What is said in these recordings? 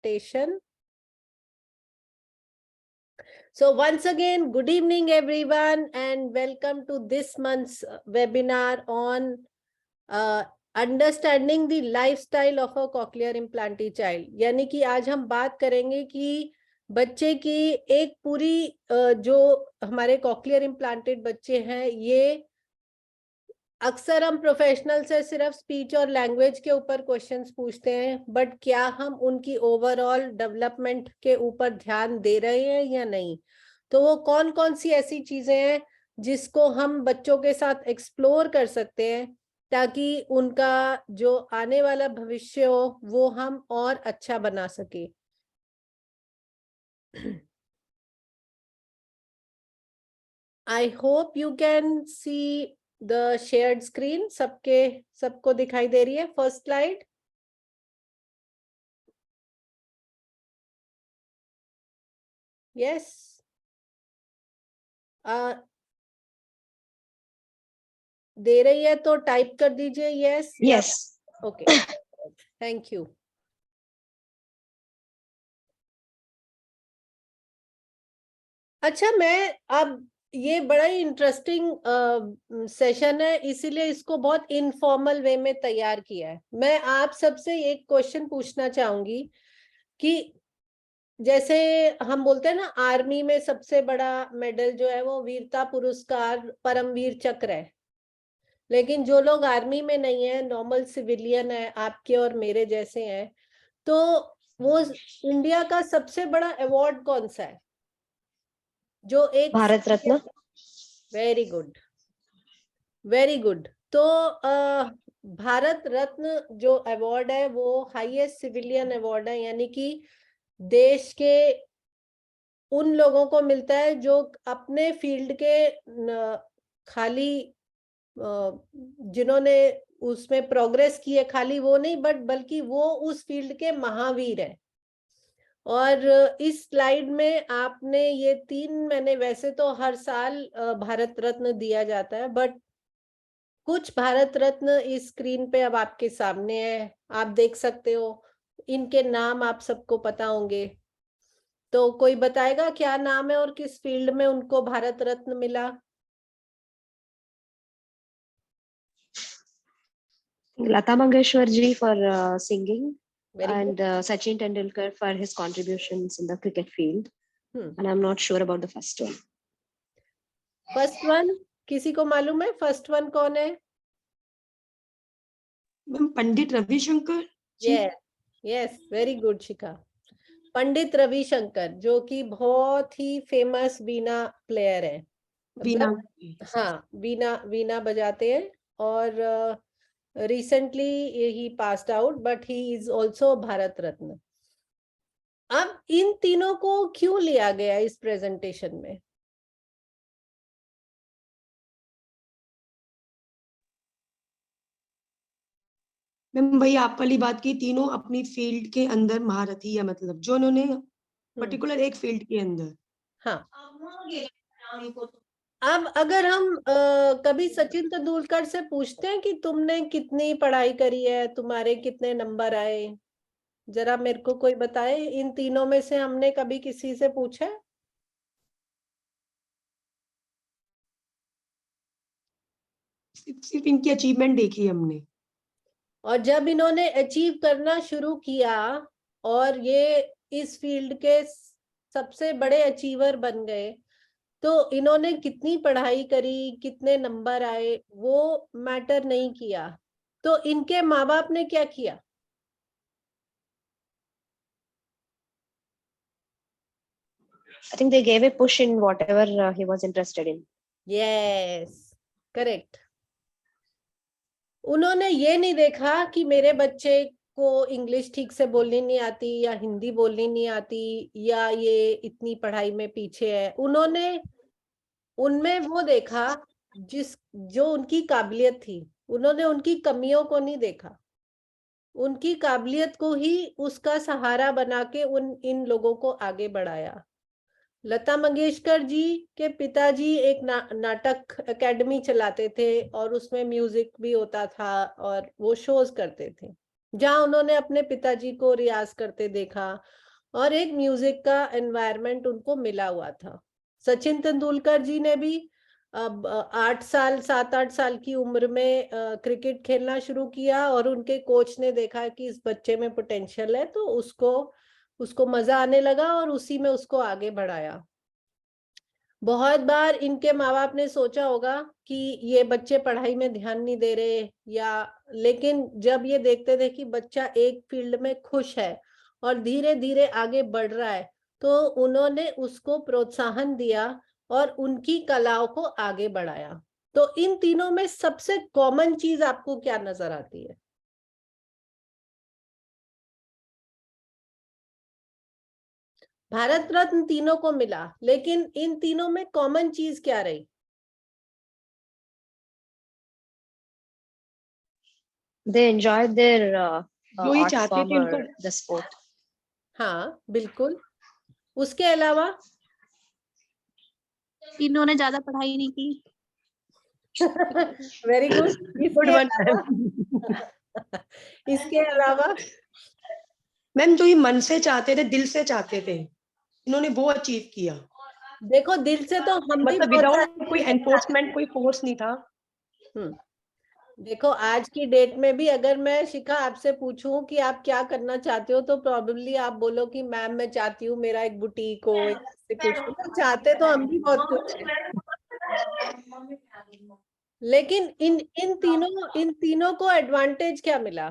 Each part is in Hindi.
presentation. So once again, good evening everyone and welcome to this month's webinar on understanding the lifestyle of a cochlear implantee child. यानी कि आज हम बात करेंगे कि बच्चे की एक पूरी जो हमारे कॉक्लियर इम्प्लांटेड बच्चे हैं, ये अक्सर हम प्रोफेशनल से सिर्फ स्पीच और लैंग्वेज के ऊपर क्वेश्चंस पूछते हैं, बट क्या हम उनकी ओवरऑल डेवलपमेंट के ऊपर ध्यान दे रहे हैं या नहीं। तो वो कौन कौन सी ऐसी चीजें हैं जिसको हम बच्चों के साथ एक्सप्लोर कर सकते हैं ताकि उनका जो आने वाला भविष्य हो वो हम और अच्छा बना सके। I hope you can see the shared screen. सबको दिखाई दे रही है फर्स्ट स्लाइड? यस। दे रही है तो टाइप कर दीजिए yes. Yes. Okay, thank you. अच्छा, मैं अब ये बड़ा ही इंटरेस्टिंग सेशन है, इसीलिए इसको बहुत इनफॉर्मल वे में तैयार किया है। मैं आप सबसे एक क्वेश्चन पूछना चाहूंगी कि जैसे हम बोलते हैं ना, आर्मी में सबसे बड़ा मेडल जो है वो वीरता पुरस्कार परमवीर चक्र है, लेकिन जो लोग आर्मी में नहीं है, नॉर्मल सिविलियन है, आपके और मेरे जैसे हैं, तो वो इंडिया का सबसे बड़ा अवार्ड कौन सा है जो एक Bharat Ratna. Very good, very good. तो भारत रत्न जो अवार्ड है वो हाईएस्ट सिविलियन अवार्ड है, यानी कि देश के उन लोगों को मिलता है जो अपने फील्ड के खाली जिन्होंने उसमें प्रोग्रेस की है, खाली वो नहीं बल्कि वो उस फील्ड के महावीर है। और इस स्लाइड में आपने ये तीन, मैंने वैसे तो हर साल भारत रत्न दिया जाता है, बट कुछ भारत रत्न इस स्क्रीन पे अब आपके सामने है, आप देख सकते हो। इनके नाम आप सबको पता होंगे, तो कोई बताएगा क्या नाम है और किस फील्ड में उनको भारत रत्न मिला? Lata Mangeshwar ji for singing, Very and good. Sachin Tendulkar for his contributions in the cricket field. And I'm not sure about the first one. First one किसी को मालूम है? फर्स्ट वन कौन है? Pandit Ravishankar. Yes, very good शिखा। पंडित रविशंकर, जो कि बहुत ही फेमस वीणा प्लेयर है। वीणा, हाँ, वीणा बजाते हैं, और रिसेंटली ही passed out, but he is also Bharat Ratna. अब इन तीनों को क्यों लिया गया इस प्रेजेंटेशन में? मैम वही आप वाली बात की, तीनों अपनी फील्ड के अंदर महारथी है, मतलब जो उन्होंने पर्टिकुलर एक फील्ड के अंदर। हाँ, अब अगर हम कभी सचिन तेंदुलकर से पूछते हैं कि तुमने कितनी पढ़ाई करी है, तुम्हारे कितने नंबर आए, जरा मेरे को कोई बताए। इन तीनों में से हमने कभी किसी से पूछा है? सिर्फ इनकी अचीवमेंट देखी हमने। और जब इन्होंने अचीव करना शुरू किया और ये इस फील्ड के सबसे बड़े अचीवर बन गए, तो इन्होंने कितनी पढ़ाई करी, कितने नंबर आए, वो मैटर नहीं किया। तो इनके माँ बाप ने क्या किया? I think they gave a push in whatever he was interested in. Yes, correct. उन्होंने ये नहीं देखा कि मेरे बच्चे को इंग्लिश ठीक से बोलनी नहीं आती या हिंदी बोलनी नहीं आती या ये इतनी पढ़ाई में पीछे है। उन्होंने उनमें वो देखा जो उनकी काबिलियत थी। उन्होंने उनकी कमियों को नहीं देखा, उनकी काबिलियत को ही उसका सहारा बना के इन लोगों को आगे बढ़ाया। लता मंगेशकर जी के पिताजी एक नाटक एकेडमी चलाते थे और उसमें म्यूजिक भी होता था और वो शोज करते थे। जहाँ उन्होंने अपने पिताजी को रियाज करते देखा और एक म्यूजिक का एनवायरनमेंट उनको मिला हुआ था। सचिन तेंदुलकर जी ने भी अब 7-8 साल की उम्र में क्रिकेट खेलना शुरू किया और उनके कोच ने देखा कि इस बच्चे में पोटेंशियल है, तो उसको मजा आने लगा और उसी में उसको आगे बढ़ाया। बहुत बार इनके माँ बाप ने सोचा होगा कि ये बच्चे पढ़ाई में ध्यान नहीं दे रहे, लेकिन जब ये देखते थे कि बच्चा एक फील्ड में खुश है और धीरे धीरे आगे बढ़ रहा है, तो उन्होंने उसको प्रोत्साहन दिया और उनकी कलाओं को आगे बढ़ाया। तो इन तीनों में सबसे कॉमन चीज आपको क्या नजर आती है? भारत रत्न तीनों को मिला, लेकिन इन तीनों में कॉमन चीज क्या रही? They enjoyed their जो ये art चाहते form थे or उनको, the sport. हाँ बिल्कुल। उसके अलावा तीनों ने ज्यादा पढ़ाई नहीं की। Very good. Good one. इसके अलावा मैम जो ये मन से चाहते थे, दिल से चाहते थे, इन्होंने वो अचीव किया। देखो, दिल से तो हम भी मतलब बहुत विदाउट कोई एनफोर्समेंट, कोई फोर्स नहीं था। देखो, आज की डेट में भी अगर मैं शिखा आपसे पूछूं कि आप क्या करना चाहते हो, तो प्रोबेबली आप बोलो कि मैम मैं चाहती हूँ मेरा एक बुटीक हो, ऐसे कुछ। तो चाहते तो हम भी बहुत कुछ है, लेकिन इन तीनों को एडवांटेज क्या मिला?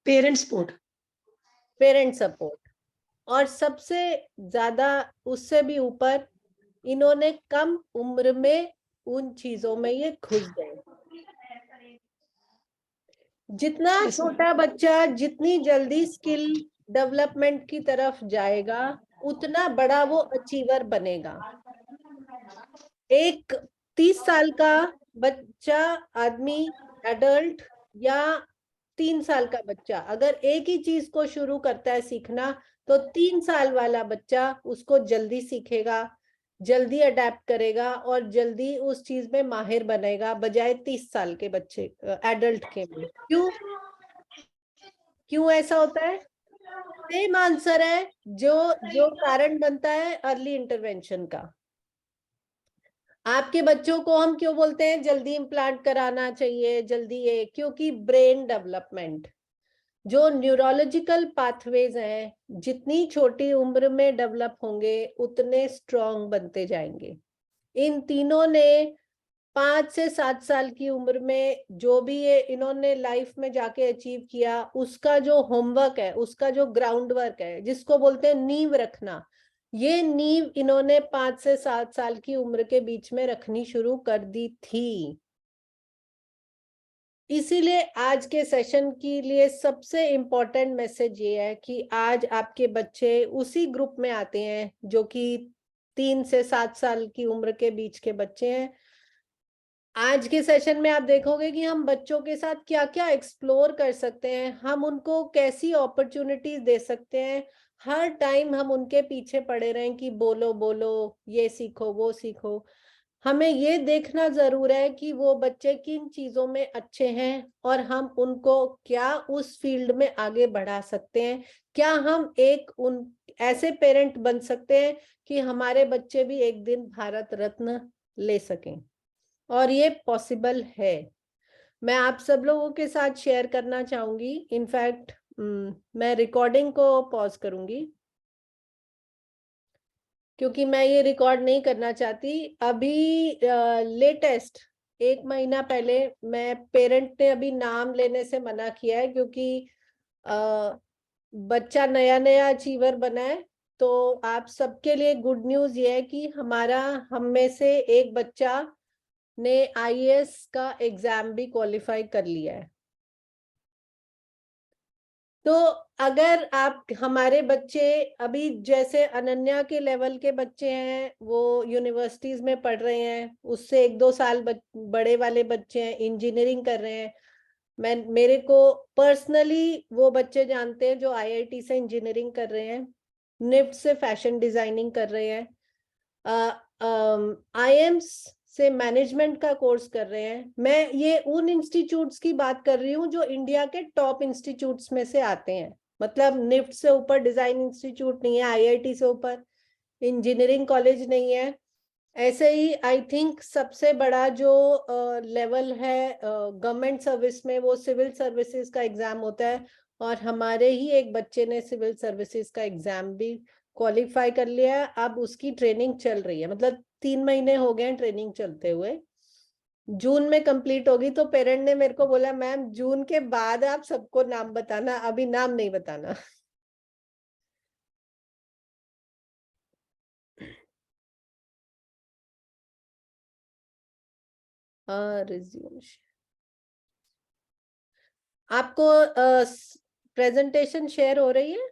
पेरेंट्स सपोर्ट, पेरेंट सपोर्ट, और सबसे ज्यादा उससे भी ऊपर इन्होंने कम उम्र में उन चीजों में ये घुस गए। जितना छोटा बच्चा जितनी जल्दी स्किल डेवलपमेंट की तरफ जाएगा, उतना बड़ा वो अचीवर बनेगा। एक 30 साल का बच्चा, आदमी, एडल्ट, या 3 साल का बच्चा अगर एक ही चीज को शुरू करता है सीखना, तो 3 साल वाला बच्चा उसको जल्दी सीखेगा, जल्दी अडेप्ट करेगा और जल्दी उस चीज में माहिर बनेगा, बजाय 30 साल के बच्चे एडल्ट के में। क्यों ऐसा होता है? सेम आंसर है जो कारण बनता है अर्ली इंटरवेंशन का। आपके बच्चों को हम क्यों बोलते हैं जल्दी इम्प्लांट कराना चाहिए, जल्दी ये? क्योंकि ब्रेन डेवलपमेंट, जो न्यूरोलॉजिकल पाथवेज हैं, जितनी छोटी उम्र में डेवलप होंगे उतने स्ट्रॉन्ग बनते जाएंगे। इन तीनों ने 5 से 7 साल की उम्र में जो भी ये इन्होंने लाइफ में जाके अचीव किया, उसका जो होमवर्क है, उसका जो ग्राउंड वर्क है, जिसको बोलते हैं नींव रखना, ये नींव इन्होंने 5 से 7 साल की उम्र के बीच में रखनी शुरू कर दी थी। इसीलिए आज के सेशन के लिए सबसे इम्पोर्टेंट मैसेज ये है कि आज आपके बच्चे उसी ग्रुप में आते हैं जो कि 3 से 7 साल की उम्र के बीच के बच्चे हैं। आज के सेशन में आप देखोगे कि हम बच्चों के साथ क्या क्या एक्सप्लोर कर सकते हैं, हम उनको कैसी अपॉर्चुनिटीज दे सकते हैं। हर टाइम हम उनके पीछे पड़े रहें कि बोलो बोलो, ये सीखो वो सीखो। हमें ये देखना जरूर है कि वो बच्चे किन चीजों में अच्छे हैं और हम उनको क्या उस फील्ड में आगे बढ़ा सकते हैं। क्या हम उन ऐसे पेरेंट बन सकते हैं कि हमारे बच्चे भी एक दिन भारत रत्न ले सकें, और ये पॉसिबल है। मैं आप सब लोगों के साथ शेयर करना चाहूंगी। इनफैक्ट मैं रिकॉर्डिंग को पॉज करूंगी क्योंकि मैं ये रिकॉर्ड नहीं करना चाहती। अभी लेटेस्ट 1 महीना पहले मैं पेरेंट ने अभी नाम लेने से मना किया है, क्योंकि बच्चा नया नया अचीवर बना है। तो आप सबके लिए गुड न्यूज ये है कि हम में से एक बच्चा ने IAS का एग्जाम भी क्वालिफाई कर लिया है। तो अगर आप हमारे बच्चे अभी जैसे अनन्या के लेवल के बच्चे हैं, वो यूनिवर्सिटीज में पढ़ रहे हैं, उससे 1-2 साल बड़े वाले बच्चे हैं, इंजीनियरिंग कर रहे हैं। मेरे को पर्सनली वो बच्चे जानते हैं जो IIT से इंजीनियरिंग कर रहे हैं, निफ्ट से फैशन डिजाइनिंग कर रहे हैं, IIMS से मैनेजमेंट का कोर्स कर रहे हैं। मैं ये उन इंस्टीट्यूट्स की बात कर रही हूँ जो इंडिया के टॉप इंस्टीट्यूट्स में से आते हैं, मतलब निफ्ट से ऊपर डिजाइन इंस्टीट्यूट नहीं है, आईआईटी से ऊपर इंजीनियरिंग कॉलेज नहीं है। ऐसे ही आई थिंक सबसे बड़ा जो लेवल है गवर्नमेंट सर्विस में वो सिविल सर्विसेज का एग्जाम होता है, और हमारे ही एक बच्चे ने सिविल सर्विसेज का एग्जाम भी क्वालिफाई कर लिया है। अब उसकी ट्रेनिंग चल रही है, मतलब 3 महीने हो गए हैं ट्रेनिंग चलते हुए, जून में कंप्लीट होगी। तो पेरेंट ने मेरे को बोला मैम जून के बाद आप सबको नाम बताना, अभी नाम नहीं बताना। रिज्यूम आपको प्रेजेंटेशन शेयर हो रही है?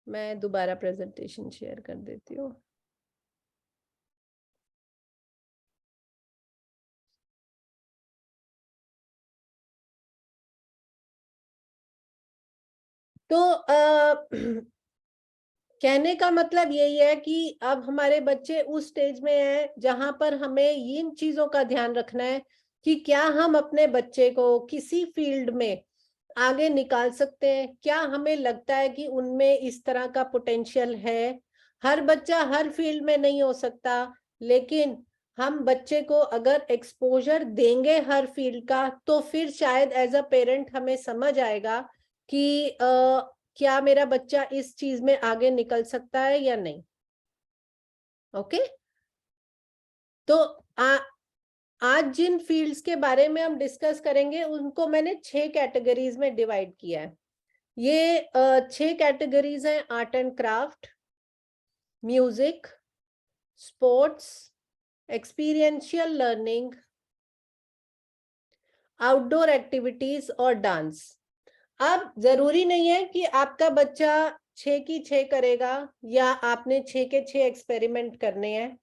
मैं दोबारा प्रेजेंटेशन शेयर कर देती हूँ। तो कहने का मतलब यही है कि अब हमारे बच्चे उस स्टेज में हैं जहां पर हमें इन चीजों का ध्यान रखना है कि क्या हम अपने बच्चे को किसी फील्ड में आगे निकाल सकते हैं, क्या हमें लगता है कि उनमें इस तरह का पोटेंशियल है। हर बच्चा हर फील्ड में नहीं हो सकता, लेकिन हम बच्चे को अगर एक्सपोजर देंगे हर फील्ड का तो फिर शायद एज अ पेरेंट हमें समझ आएगा कि क्या मेरा बच्चा इस चीज में आगे निकल सकता है या नहीं। ओके, तो आज जिन फील्ड्स के बारे में हम डिस्कस करेंगे उनको मैंने 6 कैटेगरीज में डिवाइड किया है। ये 6 कैटेगरीज हैं: art and craft, music, sports, experiential learning, outdoor activities और डांस। अब जरूरी नहीं है कि आपका बच्चा 6 की 6 करेगा या आपने 6 के 6 एक्सपेरिमेंट करने हैं।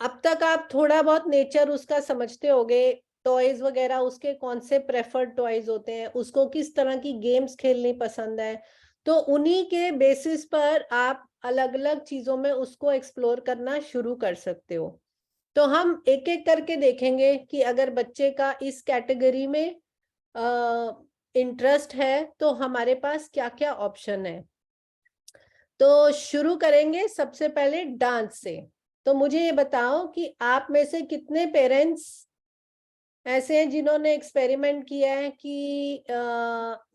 अब तक आप थोड़ा बहुत नेचर उसका समझते होगे, टॉयज वगैरह उसके कौन से प्रेफर्ड टॉयज होते हैं, उसको किस तरह की गेम्स खेलनी पसंद है, तो उन्हीं के बेसिस पर आप अलग अलग चीजों में उसको एक्सप्लोर करना शुरू कर सकते हो। तो हम एक एक करके देखेंगे कि अगर बच्चे का इस कैटेगरी में इंटरेस्ट है तो हमारे पास क्या क्या ऑप्शन है। तो शुरू करेंगे सबसे पहले डांस से। तो मुझे ये बताओ कि आप में से कितने पेरेंट्स ऐसे हैं जिन्होंने एक्सपेरिमेंट किया है कि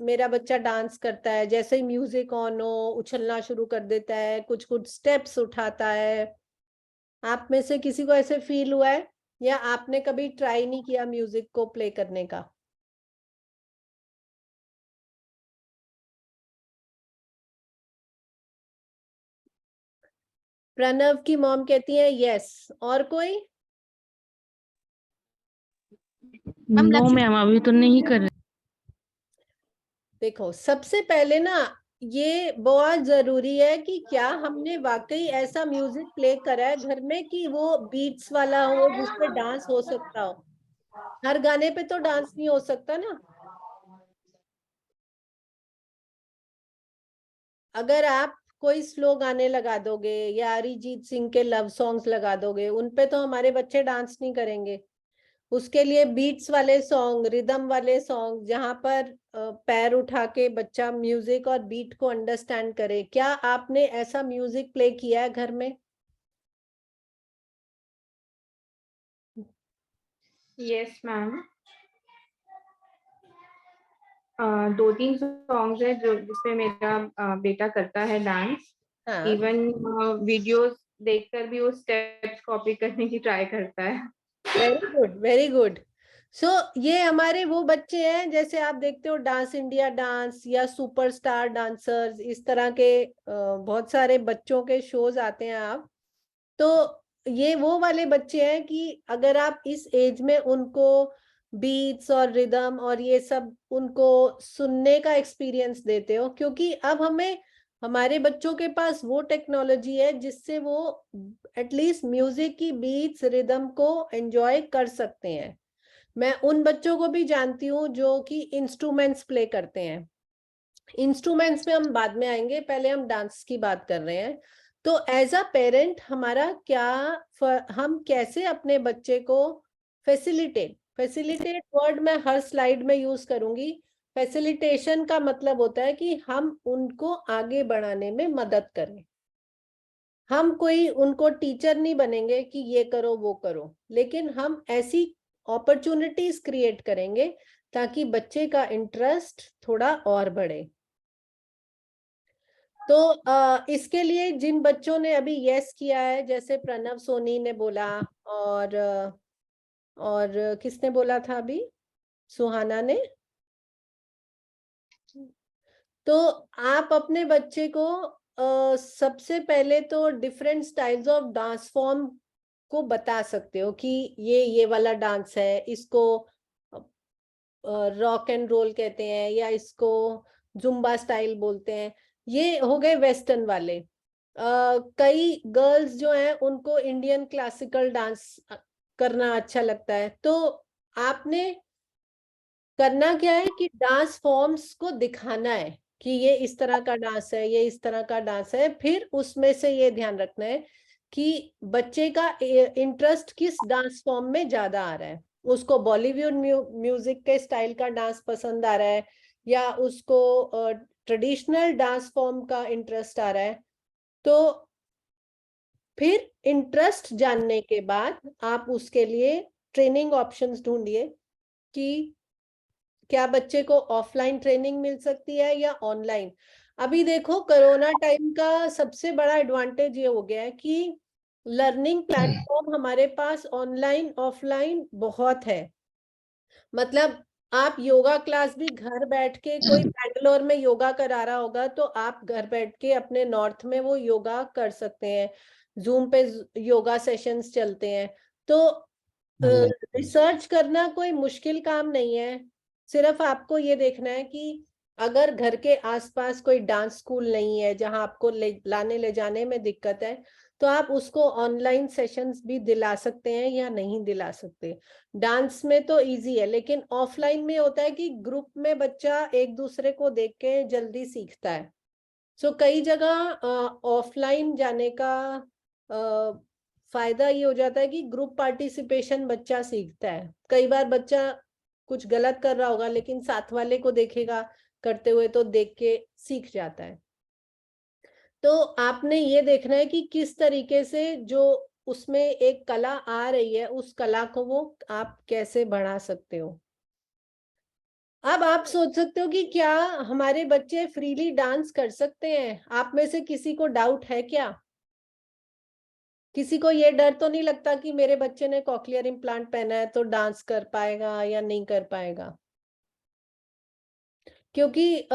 मेरा बच्चा डांस करता है, जैसे ही म्यूजिक ऑन हो उछलना शुरू कर देता है, कुछ कुछ स्टेप्स उठाता है। आप में से किसी को ऐसे फील हुआ है, या आपने कभी ट्राई नहीं किया म्यूजिक को प्ले करने का? प्रणव की मॉम कहती है यस। और कोई? नो मैम अभी तो नहीं कर रहे। देखो, सबसे पहले ना ये बहुत जरूरी है कि क्या हमने वाकई ऐसा म्यूजिक प्ले करा है घर में कि वो बीट्स वाला हो जिसपे डांस हो सकता हो। हर गाने पे तो डांस नहीं हो सकता ना। अगर आप कोई स्लो गाने लगा दोगे या अरिजीत सिंह के लव सॉन्ग्स लगा दोगे, उनपे तो हमारे बच्चे डांस नहीं करेंगे। उसके लिए बीट्स वाले सॉन्ग, रिदम वाले सॉन्ग, जहां पर पैर उठा के बच्चा म्यूजिक और बीट को अंडरस्टैंड करे। क्या आपने ऐसा म्यूजिक प्ले किया है घर में? यस मैम, 2-3 सॉन्ग्स है जो जिसपे मेरा बेटा करता है डांस। हाँ, इवन वीडियोस देखकर भी वो स्टेप्स कॉपी करने की ट्राई करता है। Very good, very good. So ये हमारे वो बच्चे हैं, जैसे आप देखते हो डांस इंडिया डांस या सुपरस्टार डांसर्स, इस तरह के बहुत सारे बच्चों के शोज आते हैं। आप तो ये वो वाले बच्चे हैं कि अगर आप इस एज में उनको बीट्स और रिदम और ये सब उनको सुनने का एक्सपीरियंस देते हो, क्योंकि अब हमारे बच्चों के पास वो टेक्नोलॉजी है जिससे वो एटलीस्ट म्यूजिक की बीट्स रिदम को एंजॉय कर सकते हैं। मैं उन बच्चों को भी जानती हूँ जो कि इंस्ट्रूमेंट्स प्ले करते हैं, इंस्ट्रूमेंट्स में हम बाद में आएंगे, पहले हम डांस की बात कर रहे हैं। तो एज अ पेरेंट हमारा क्या, हम कैसे अपने बच्चे को फैसिलिटेट वर्ड मैं हर स्लाइड में यूज करूंगी। फैसिलिटेशन का मतलब होता है कि हम उनको आगे बढ़ाने में मदद करें। हम कोई उनको टीचर नहीं बनेंगे कि ये करो वो करो, लेकिन हम ऐसी अपॉर्चुनिटीज क्रिएट करेंगे ताकि बच्चे का इंटरेस्ट थोड़ा और बढ़े। तो इसके लिए जिन बच्चों ने अभी यस किया है, जैसे प्रणव सोनी ने बोला, और किसने बोला था अभी, सुहाना ने। तो आप अपने बच्चे को सबसे पहले तो different styles of dance form को बता सकते हो कि ये वाला डांस है, इसको रॉक एंड रोल कहते हैं या इसको जुम्बा स्टाइल बोलते हैं। ये हो गए वेस्टर्न वाले। कई गर्ल्स जो हैं उनको इंडियन क्लासिकल डांस करना अच्छा लगता है। तो आपने करना क्या है कि डांस फॉर्म्स को दिखाना है कि ये इस तरह का डांस है, ये इस तरह का डांस है। फिर उसमें से ये ध्यान रखना है कि बच्चे का इंटरेस्ट किस डांस फॉर्म में ज्यादा आ रहा है। उसको बॉलीवुड म्यूजिक के स्टाइल का डांस पसंद आ रहा है या उसको ट्रेडिशनल डांस फॉर्म का इंटरेस्ट आ रहा है। तो फिर इंटरेस्ट जानने के बाद आप उसके लिए ट्रेनिंग ऑप्शंस ढूंढिए कि क्या बच्चे को ऑफलाइन ट्रेनिंग मिल सकती है या ऑनलाइन। अभी देखो कोरोना टाइम का सबसे बड़ा एडवांटेज ये हो गया है कि लर्निंग प्लेटफॉर्म हमारे पास ऑनलाइन ऑफलाइन बहुत है। मतलब आप योगा क्लास भी घर बैठ के, कोई बैंगलोर में योगा करा रहा होगा तो आप घर बैठ के अपने नॉर्थ में वो योगा कर सकते हैं। जूम पे योगा सेशंस चलते हैं। तो रिसर्च करना कोई मुश्किल काम नहीं है। सिर्फ आपको ये देखना है कि अगर घर के आसपास कोई डांस स्कूल नहीं है जहां आपको लाने ले जाने में दिक्कत है, तो आप उसको ऑनलाइन सेशंस भी दिला सकते हैं या नहीं दिला सकते। डांस में तो इजी है, लेकिन ऑफलाइन में होता है कि ग्रुप में बच्चा एक दूसरे को देख के जल्दी सीखता है। सो कई जगह ऑफलाइन जाने का फायदा ये हो जाता है कि ग्रुप पार्टिसिपेशन बच्चा सीखता है। कई बार बच्चा कुछ गलत कर रहा होगा लेकिन साथ वाले को देखेगा करते हुए तो देख के सीख जाता है। तो आपने ये देखना है कि किस तरीके से जो उसमें एक कला आ रही है उस कला को वो आप कैसे बढ़ा सकते हो। अब आप सोच सकते हो कि क्या हमारे बच्चे फ्रीली डांस कर सकते हैं। आप में से किसी को डाउट है क्या? किसी को ये डर तो नहीं लगता कि मेरे बच्चे ने कॉक्लियर इम्प्लांट पहना है तो डांस कर पाएगा या नहीं कर पाएगा? क्योंकि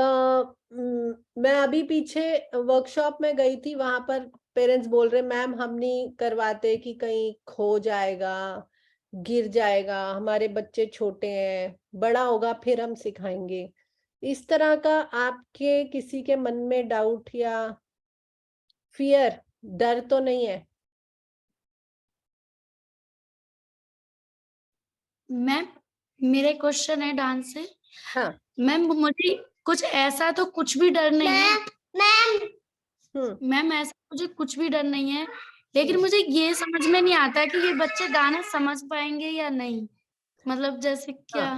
मैं अभी पीछे वर्कशॉप में गई थी, वहां पर पेरेंट्स बोल रहे मैम हम नहीं करवाते कि कहीं खो जाएगा, गिर जाएगा, हमारे बच्चे छोटे हैं, बड़ा होगा फिर हम सिखाएंगे। इस तरह का आपके किसी के मन में डाउट या फियर, डर तो नहीं है? मैम मेरा क्वेश्चन है डांस से। हाँ मैम मुझे कुछ ऐसा तो कुछ भी डर नहीं है मैम, ऐसा मुझे कुछ भी डर नहीं है, लेकिन मुझे ये समझ में नहीं आता कि ये बच्चे गाना समझ पाएंगे या नहीं। मतलब जैसे क्या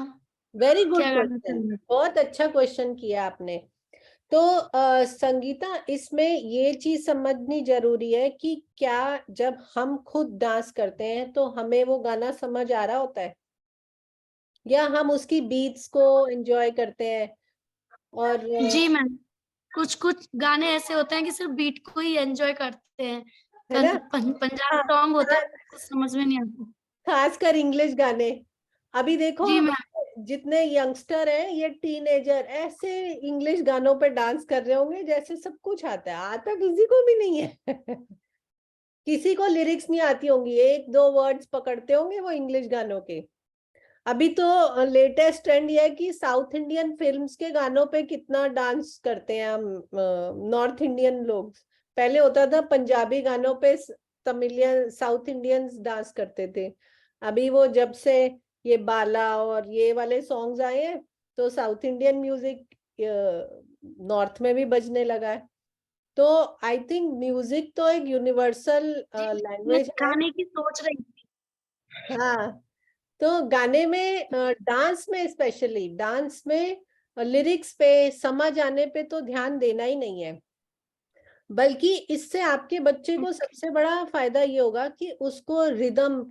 वेरी गुड क्या गाना क्वेश्चन, चाहिए? बहुत अच्छा क्वेश्चन किया आपने। तो संगीता, इसमें ये चीज समझनी जरूरी है कि क्या जब हम खुद डांस करते हैं तो हमें वो गाना समझ आ रहा होता है या हम उसकी बीट्स को एंजॉय करते हैं? और जी मैम, कुछ कुछ गाने ऐसे होते हैं कि सिर्फ बीट को ही एंजॉय करते हैं। है ना? पंजाबी हाँ, सॉन्ग होता है, कुछ समझ में नहीं आता। खासकर इंग्लिश गाने। अभी देखो जी मैम। हमारे जितने यंगस्टर हैं, ये टीनेजर ऐसे इंग्लिश गानों पे डांस कर रहे होंगे जैसे सब कुछ आता है। आता किसी को भी नहीं है। किसी को लिरिक्स नहीं आती होंगी, एक दो वर्ड्स पकड़ते होंगे वो इंग्लिश गानों के। अभी तो लेटेस्ट ट्रेंड ये है कि साउथ इंडियन फिल्म्स के गानों पे कितना डांस करते हैं हम नॉर्थ इंडियन लोग। पहले होता था पंजाबी गानों पे तमिलियन साउथ इंडियंस डांस करते थे। अभी वो जब से ये बाला और ये वाले सॉन्ग्स आए हैं तो साउथ इंडियन म्यूजिक नॉर्थ में भी बजने लगा है। तो आई थिंक म्यूजिक तो एक यूनिवर्सल मैं लैंग्वेज है। गाने की सोच रही थी। हाँ, तो गाने में डांस में, स्पेशली डांस में लिरिक्स पे, समझ आने पे तो ध्यान देना ही नहीं है, बल्कि इससे आपके बच्चे को सबसे बड़ा फायदा ये होगा कि उसको रिदम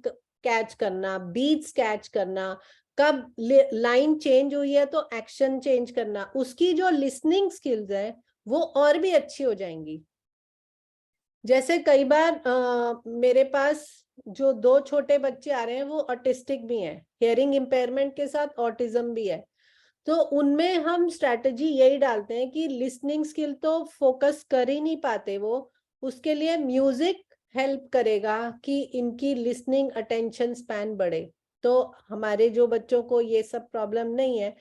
कैच करना, बीट्स कैच करना, कब लाइन चेंज हुई है तो एक्शन चेंज करना, उसकी जो लिसनिंग स्किल्स है वो और भी अच्छी हो जाएंगी। जैसे कई बार मेरे पास जो 2 छोटे बच्चे आ रहे हैं वो ऑटिस्टिक भी हैं, हियरिंग इम्पेयरमेंट के साथ ऑटिज्म भी है। तो उनमें हम स्ट्रैटेजी यही डालते हैं कि लिसनिंग स्किल तो फोकस कर ही नहीं पाते वो, उसके लिए म्यूजिक हेल्प करेगा कि इनकी लिसनिंग अटेंशन स्पैन बढ़े। तो हमारे जो बच्चों को ये सब प्रॉब्लम नहीं है,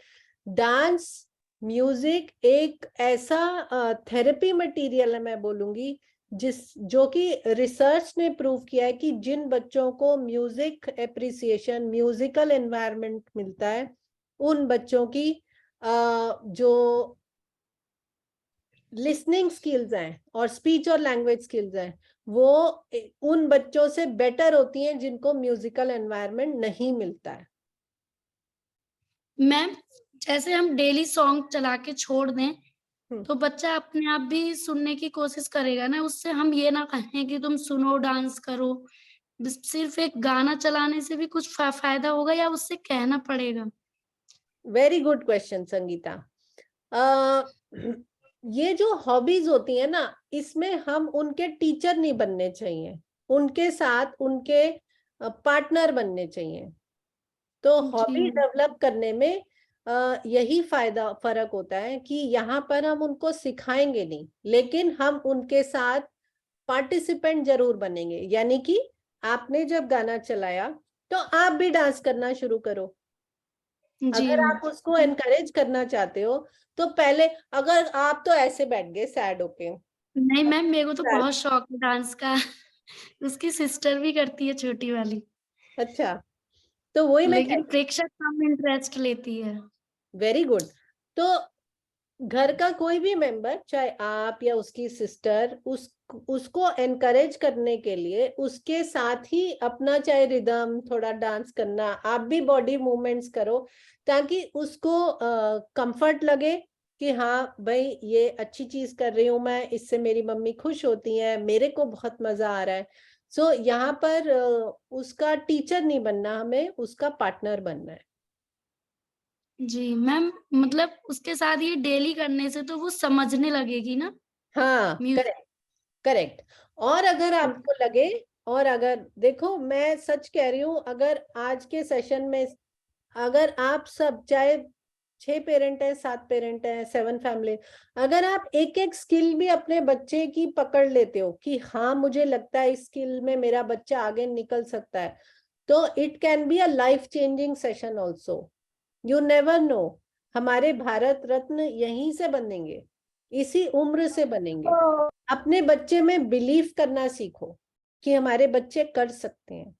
डांस म्यूजिक एक ऐसा थेरेपी मटेरियल है, मैं बोलूंगी, जो कि रिसर्च ने प्रूव किया है कि जिन बच्चों को म्यूजिक एप्रिसिएशन, म्यूजिकल एनवायरनमेंट मिलता है, उन बच्चों की जो लिसनिंग स्किल्स हैं और स्पीच और लैंग्वेज स्किल्स हैं वो उन बच्चों से बेटर होती हैं जिनको म्यूजिकल एनवायरनमेंट नहीं मिलता है। मैम जैसे हम डेली सॉन्ग चला के छोड़ दें तो बच्चा अपने आप भी सुनने की कोशिश करेगा ना, उससे हम ये ना कहें कि तुम सुनो डांस करो, सिर्फ एक गाना चलाने से भी कुछ फायदा होगा या उससे कहना पड़ेगा? Very good question Sangeeta. ये जो हॉबीज होती है ना, इसमें हम उनके टीचर नहीं बनने चाहिए, उनके साथ उनके पार्टनर बनने चाहिए। तो हॉबी डेवलप करने में यही फर्क होता है कि यहाँ पर हम उनको सिखाएंगे नहीं, लेकिन हम उनके साथ पार्टिसिपेंट जरूर बनेंगे। यानी कि आपने जब गाना चलाया तो आप भी डांस करना शुरू करो। अगर आप उसको एनकरेज करना चाहते हो तो पहले, अगर आप तो ऐसे बैठ गए सैड होके, नहीं मैम मेरे को तो बहुत शौक है डांस का। उसकी सिस्टर भी करती है छोटी वाली। अच्छा, तो वही मैं लेकिन प्रेक्षक कम इंटरेस्ट लेती है। Very good. तो घर का कोई भी मेंबर, चाहे आप या उसकी सिस्टर, उसको एनकरेज करने के लिए उसके साथ ही अपना, चाहे रिदम, थोड़ा डांस करना, आप भी बॉडी मूवमेंट्स करो, ताकि उसको कंफर्ट लगे कि हाँ भाई ये अच्छी चीज कर रही हूं मैं, इससे मेरी मम्मी खुश होती है, मेरे को बहुत मजा आ रहा है। सो यहाँ पर उसका टीचर नहीं बनना, हमें उसका पार्टनर बनना है। जी मैम, मतलब उसके साथ ये डेली करने से तो वो समझने लगेगी ना। हाँ करेक्ट करेक्ट। और अगर आपको लगे, और अगर देखो मैं सच कह रही हूँ, अगर आज के सेशन में अगर आप सब, चाहे 6 पेरेंट है, 7 पेरेंट है, 7 फैमिली, अगर आप एक एक स्किल भी अपने बच्चे की पकड़ लेते हो कि हाँ मुझे लगता है इस स्किल में मेरा बच्चा आगे निकल सकता है, तो it can be a life changing session also. You never know, हमारे भारत रत्न यहीं से बनेंगे, इसी उम्र से बनेंगे। अपने बच्चे में बिलीव करना सीखो कि हमारे बच्चे कर सकते हैं।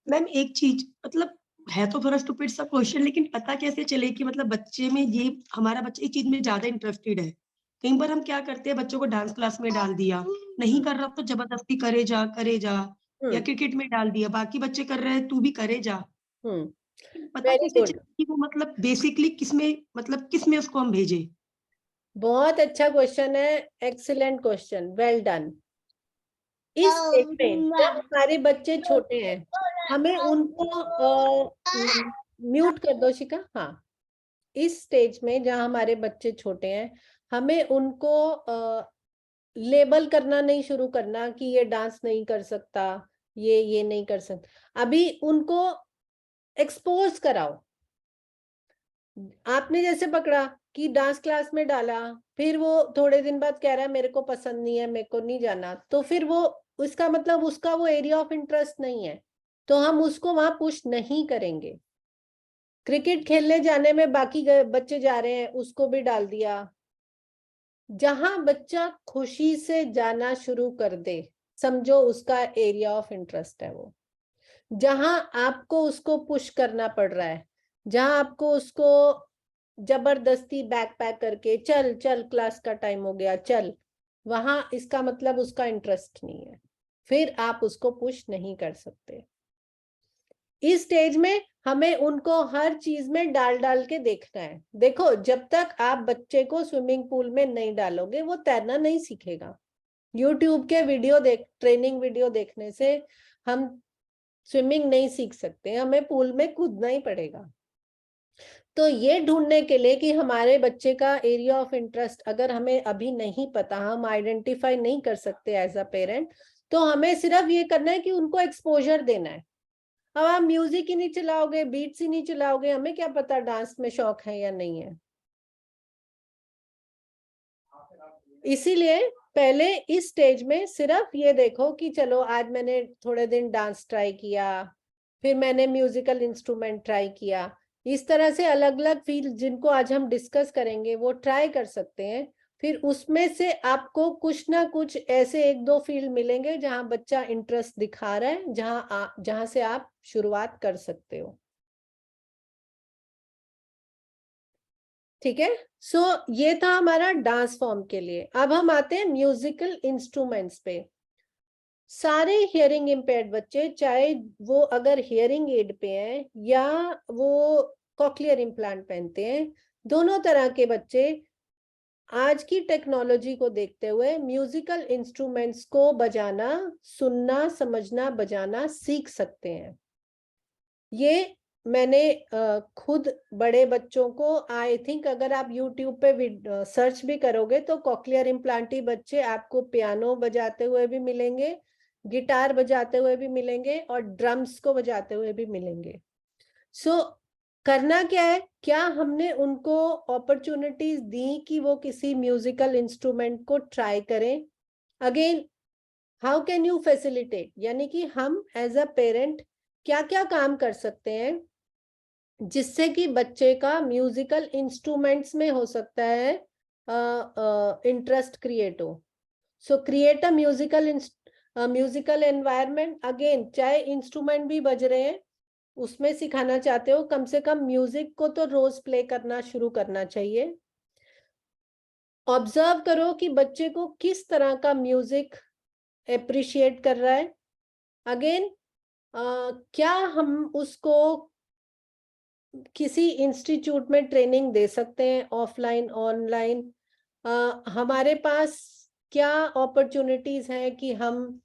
मैम एक चीज, मतलब है तो थोड़ा स्टूपिड सा क्वेश्चन, लेकिन पता कैसे चले कि मतलब बच्चे में ये, हमारा बच्चा इस चीज में ज्यादा इंटरेस्टेड है। कई बार हम क्या करते हैं, बच्चों को डांस क्लास में डाल दिया, नहीं कर रहा तो जबरदस्ती करे जा, या क्रिकेट में डाल दिया, बाकी बच्चे कर रहे हैं तू भी करे जा। पता वेरी कैसे गुड, चले कि वो मतलब बेसिकली किसमें, मतलब किसमें उसको हम भेजे? बहुत अच्छा क्वेश्चन है, एक्सीलेंट क्वेश्चन, वेल डन। इस स्टेज में जब हमारे बच्चे छोटे हैं, हमें उनको म्यूट कर दो शिका। हाँ, इस स्टेज में जहाँ हमारे बच्चे छोटे हैं, हमें उनको लेबल करना नहीं शुरू करना कि ये डांस नहीं कर सकता, ये नहीं कर सकता। अभी उनको एक्सपोज कराओ। आपने जैसे पकड़ा कि डांस क्लास में डाला, फिर वो थोड़े दिन बाद कह रहा है मेरे को पसंद नहीं है, मेरे को नहीं जाना, तो फिर वो, उसका मतलब उसका वो एरिया ऑफ इंटरेस्ट नहीं है, तो हम उसको वहां पुश नहीं करेंगे। क्रिकेट खेलने जाने में बाकी बच्चे जा रहे हैं, उसको भी डाल दिया। जहां बच्चा खुशी से जाना शुरू कर दे, समझो उसका एरिया ऑफ इंटरेस्ट है वो। जहां आपको उसको पुश करना पड़ रहा है, जहां आपको उसको जबरदस्ती बैग पैक करके चल चल क्लास का टाइम हो गया चल, वहां इसका मतलब उसका इंटरेस्ट नहीं है, फिर आप उसको पुश नहीं कर सकते। इस स्टेज में हमें उनको हर चीज में डाल डाल के देखना है। देखो, जब तक आप बच्चे को स्विमिंग पूल में नहीं डालोगे वो तैरना नहीं सीखेगा। यूट्यूब के ट्रेनिंग वीडियो देखने से हम स्विमिंग नहीं सीख सकते, हमें पूल में कूदना ही पड़ेगा। तो ये ढूंढने के लिए कि हमारे बच्चे का एरिया ऑफ इंटरेस्ट अगर हमें अभी नहीं पता, हम आइडेंटिफाई नहीं कर सकते एज अ पेरेंट, तो हमें सिर्फ ये करना है कि उनको एक्सपोजर देना है। अब आप म्यूजिक ही नहीं चलाओगे, बीट्स ही नहीं चलाओगे, हमें क्या पता डांस में शौक है या नहीं है। इसीलिए पहले इस स्टेज में सिर्फ ये देखो कि चलो आज मैंने थोड़े दिन डांस ट्राई किया, फिर मैंने म्यूजिकल इंस्ट्रूमेंट ट्राई किया। इस तरह से अलग अलग फील्ड जिनको आज हम डिस्कस करेंगे वो ट्राई कर सकते हैं। फिर उसमें से आपको कुछ ना कुछ ऐसे 1-2 फील्ड मिलेंगे जहां बच्चा इंटरेस्ट दिखा रहा है, जहां से आप शुरुआत कर सकते हो। ठीक है, सो ये था हमारा डांस फॉर्म के लिए। अब हम आते हैं म्यूजिकल इंस्ट्रूमेंट्स पे। सारे हियरिंग इम्पेयर्ड बच्चे, चाहे वो अगर हियरिंग एड पे हैं या वो कॉक्लियर इम्प्लांट पहनते हैं, दोनों तरह के बच्चे आज की टेक्नोलॉजी को देखते हुए म्यूजिकल इंस्ट्रूमेंट्स को बजाना, सुनना, समझना, बजाना सीख सकते हैं। ये मैंने खुद बड़े बच्चों को, आई थिंक अगर आप YouTube पे सर्च भी करोगे तो कॉक्लियर इम्प्लांटी बच्चे आपको पियानो बजाते हुए भी मिलेंगे, गिटार बजाते हुए भी मिलेंगे और ड्रम्स को बजाते हुए भी मिलेंगे। सो करना क्या है, क्या हमने उनको अपॉर्चुनिटीज दी कि वो किसी म्यूजिकल इंस्ट्रूमेंट को ट्राई करें? Again, how can you facilitate, यानी कि हम एज अ पेरेंट क्या क्या काम कर सकते हैं जिससे कि बच्चे का म्यूजिकल इंस्ट्रूमेंट्स में हो सकता है इंटरेस्ट क्रिएट हो। सो create a musical environment. Again, चाहे इंस्ट्रूमेंट भी बज रहे हैं, उसमें सिखाना चाहते हो, कम से कम म्यूजिक को तो रोज प्ले करना शुरू करना चाहिए। ऑब्जर्व करो कि बच्चे को किस तरह का म्यूजिक अप्रिशिएट कर रहा है। अगेन, क्या हम उसको किसी इंस्टीट्यूट में ट्रेनिंग दे सकते हैं, ऑफलाइन ऑनलाइन? हमारे पास क्या अपॉर्चुनिटीज हैं कि हम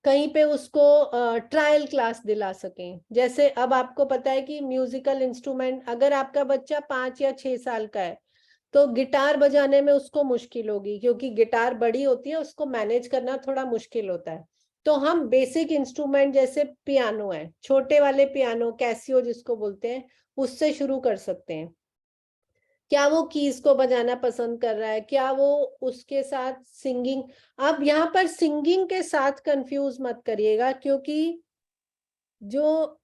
कहीं पे उसको ट्रायल क्लास दिला सकें? जैसे अब आपको पता है कि म्यूजिकल इंस्ट्रूमेंट, अगर आपका बच्चा 5 या 6 साल का है तो गिटार बजाने में उसको मुश्किल होगी, क्योंकि गिटार बड़ी होती है, उसको मैनेज करना थोड़ा मुश्किल होता है। तो हम बेसिक इंस्ट्रूमेंट जैसे पियानो है, छोटे वाले पियानो, कैसियो जिसको बोलते हैं, उससे शुरू कर सकते हैं। क्या वो कीज को बजाना पसंद कर रहा है, क्या वो उसके साथ सिंगिंग? अब यहाँ पर सिंगिंग के साथ कंफ्यूज मत करिएगा, क्योंकि जो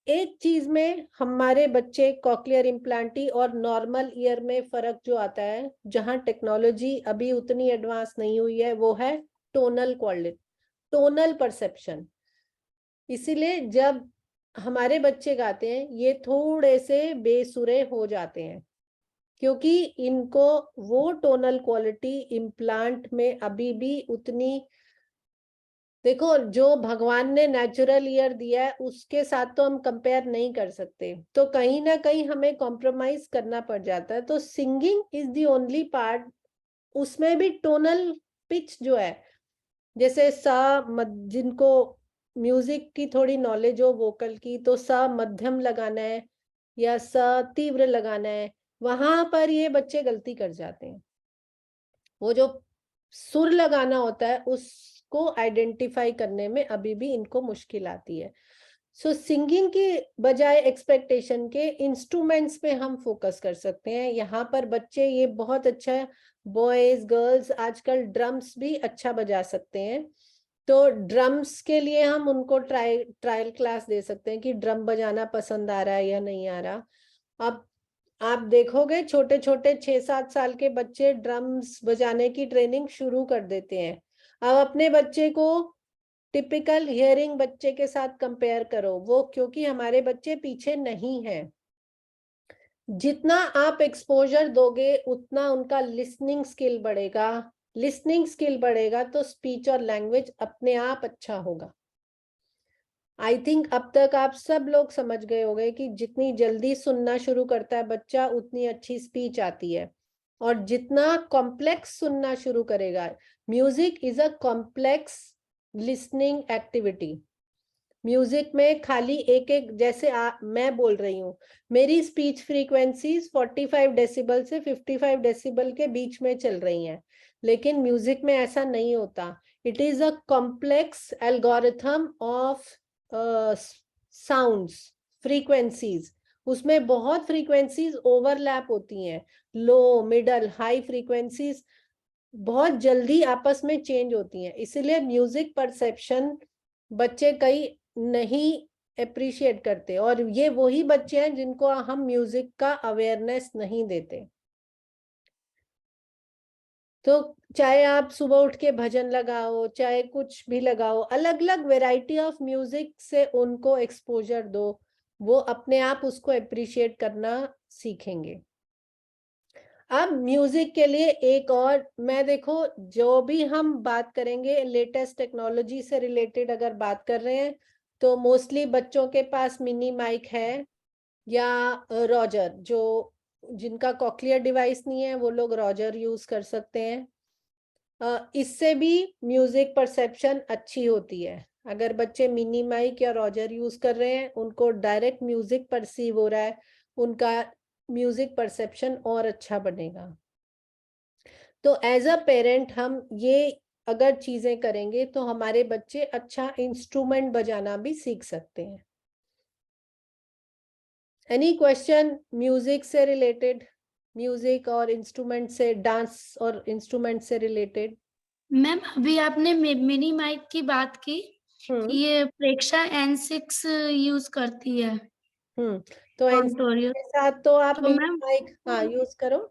एक चीज में हमारे बच्चे कॉक्लियर इम्प्लांटी और नॉर्मल ईयर में फर्क जो आता है, जहां टेक्नोलॉजी अभी उतनी एडवांस नहीं हुई है, वो है टोनल क्वालिटी, टोनल परसेप्शन। इसीलिए जब हमारे बच्चे गाते हैं ये थोड़े से बेसुरे हो जाते हैं, क्योंकि इनको वो टोनल क्वालिटी इम्प्लांट में अभी भी उतनी, देखो जो भगवान ने नेचुरल ईयर दिया है उसके साथ तो हम कंपेयर नहीं कर सकते, तो कहीं ना कहीं हमें कॉम्प्रोमाइज करना पड़ जाता है। तो singing is the only part, उसमें भी टोनल पिच जो है, जैसे जिनको म्यूजिक की थोड़ी नॉलेज हो वोकल की, तो सा मध्यम लगाना है या सा तीव्र लगाना है, वहां पर ये बच्चे गलती कर जाते हैं। वो जो सुर लगाना होता है उसको आइडेंटिफाई करने में अभी भी इनको मुश्किल आती है। सो सिंगिंग की बजाय एक्सपेक्टेशन के इंस्ट्रूमेंट्स पे हम फोकस कर सकते हैं। यहाँ पर बच्चे ये बहुत अच्छा है, बॉयज गर्ल्स आजकल ड्रम्स भी अच्छा बजा सकते हैं, तो ड्रम्स के लिए हम उनको ट्रायल क्लास दे सकते हैं कि ड्रम बजाना पसंद आ रहा है या नहीं आ रहा। अब आप देखोगे छोटे छोटे 6-7 साल के बच्चे ड्रम्स बजाने की ट्रेनिंग शुरू कर देते हैं। अब अपने बच्चे को टिपिकल हियरिंग बच्चे के साथ कंपेयर करो, वो क्योंकि हमारे बच्चे पीछे नहीं हैं, जितना आप एक्सपोजर दोगे उतना उनका लिसनिंग स्किल बढ़ेगा, लिसनिंग स्किल बढ़ेगा तो स्पीच और लैंग्वेज अपने आप अच्छा होगा। आई थिंक अब तक आप सब लोग समझ गए होंगे कि जितनी जल्दी सुनना शुरू करता है बच्चा उतनी अच्छी स्पीच आती है, और जितना कॉम्प्लेक्स सुनना शुरू करेगा, music is a complex listening activity. Music में खाली एक एक, जैसे मैं बोल रही हूँ, मेरी स्पीच फ्रीक्वेंसीज 45 डेसिबल से 55 डेसिबल के बीच में चल रही हैं, लेकिन म्यूजिक में ऐसा नहीं होता। It is a complex algorithm of sounds, frequencies. उसमें बहुत फ्रीक्वेंसीज ओवरलैप होती हैं, लो, मिडल, हाई फ्रीक्वेंसीज बहुत जल्दी आपस में चेंज होती हैं। इसीलिए म्यूजिक परसेप्शन बच्चे कई नहीं अप्रिशिएट करते, और ये वही बच्चे हैं जिनको हम म्यूजिक का अवेयरनेस नहीं देते। तो चाहे आप सुबह उठ के भजन लगाओ, चाहे कुछ भी लगाओ, अलग अलग वैरायटी ऑफ म्यूजिक से उनको एक्सपोजर दो, वो अपने आप उसको अप्रिशिएट करना सीखेंगे। अब म्यूजिक के लिए एक और, मैं देखो जो भी हम बात करेंगे लेटेस्ट टेक्नोलॉजी से रिलेटेड अगर बात कर रहे हैं तो मोस्टली बच्चों के पास मिनी माइक है, या रॉजर, जो जिनका कॉक्लियर डिवाइस नहीं है वो लोग रॉजर यूज कर सकते हैं। इससे भी म्यूजिक परसेप्शन अच्छी होती है। अगर बच्चे मिनी माइक या रॉजर यूज कर रहे हैं, उनको डायरेक्ट म्यूजिक परसीव हो रहा है, उनका म्यूजिक परसेप्शन और अच्छा बनेगा। तो एज अ पेरेंट हम ये अगर चीजें करेंगे तो हमारे बच्चे अच्छा इंस्ट्रूमेंट बजाना भी सीख सकते हैं। एनी क्वेश्चन म्यूजिक से रिलेटेड, म्यूजिक और इंस्ट्रूमेंट से, डांस और इंस्ट्रूमेंट से रिलेटेड? मैम अभी आपने मिनी माइक की बात की, ये प्रेक्षा N6 यूज करती है तो ऑडिटोरियम के साथ तो आप तो मिनी मैम माइक हाँ यूज करो।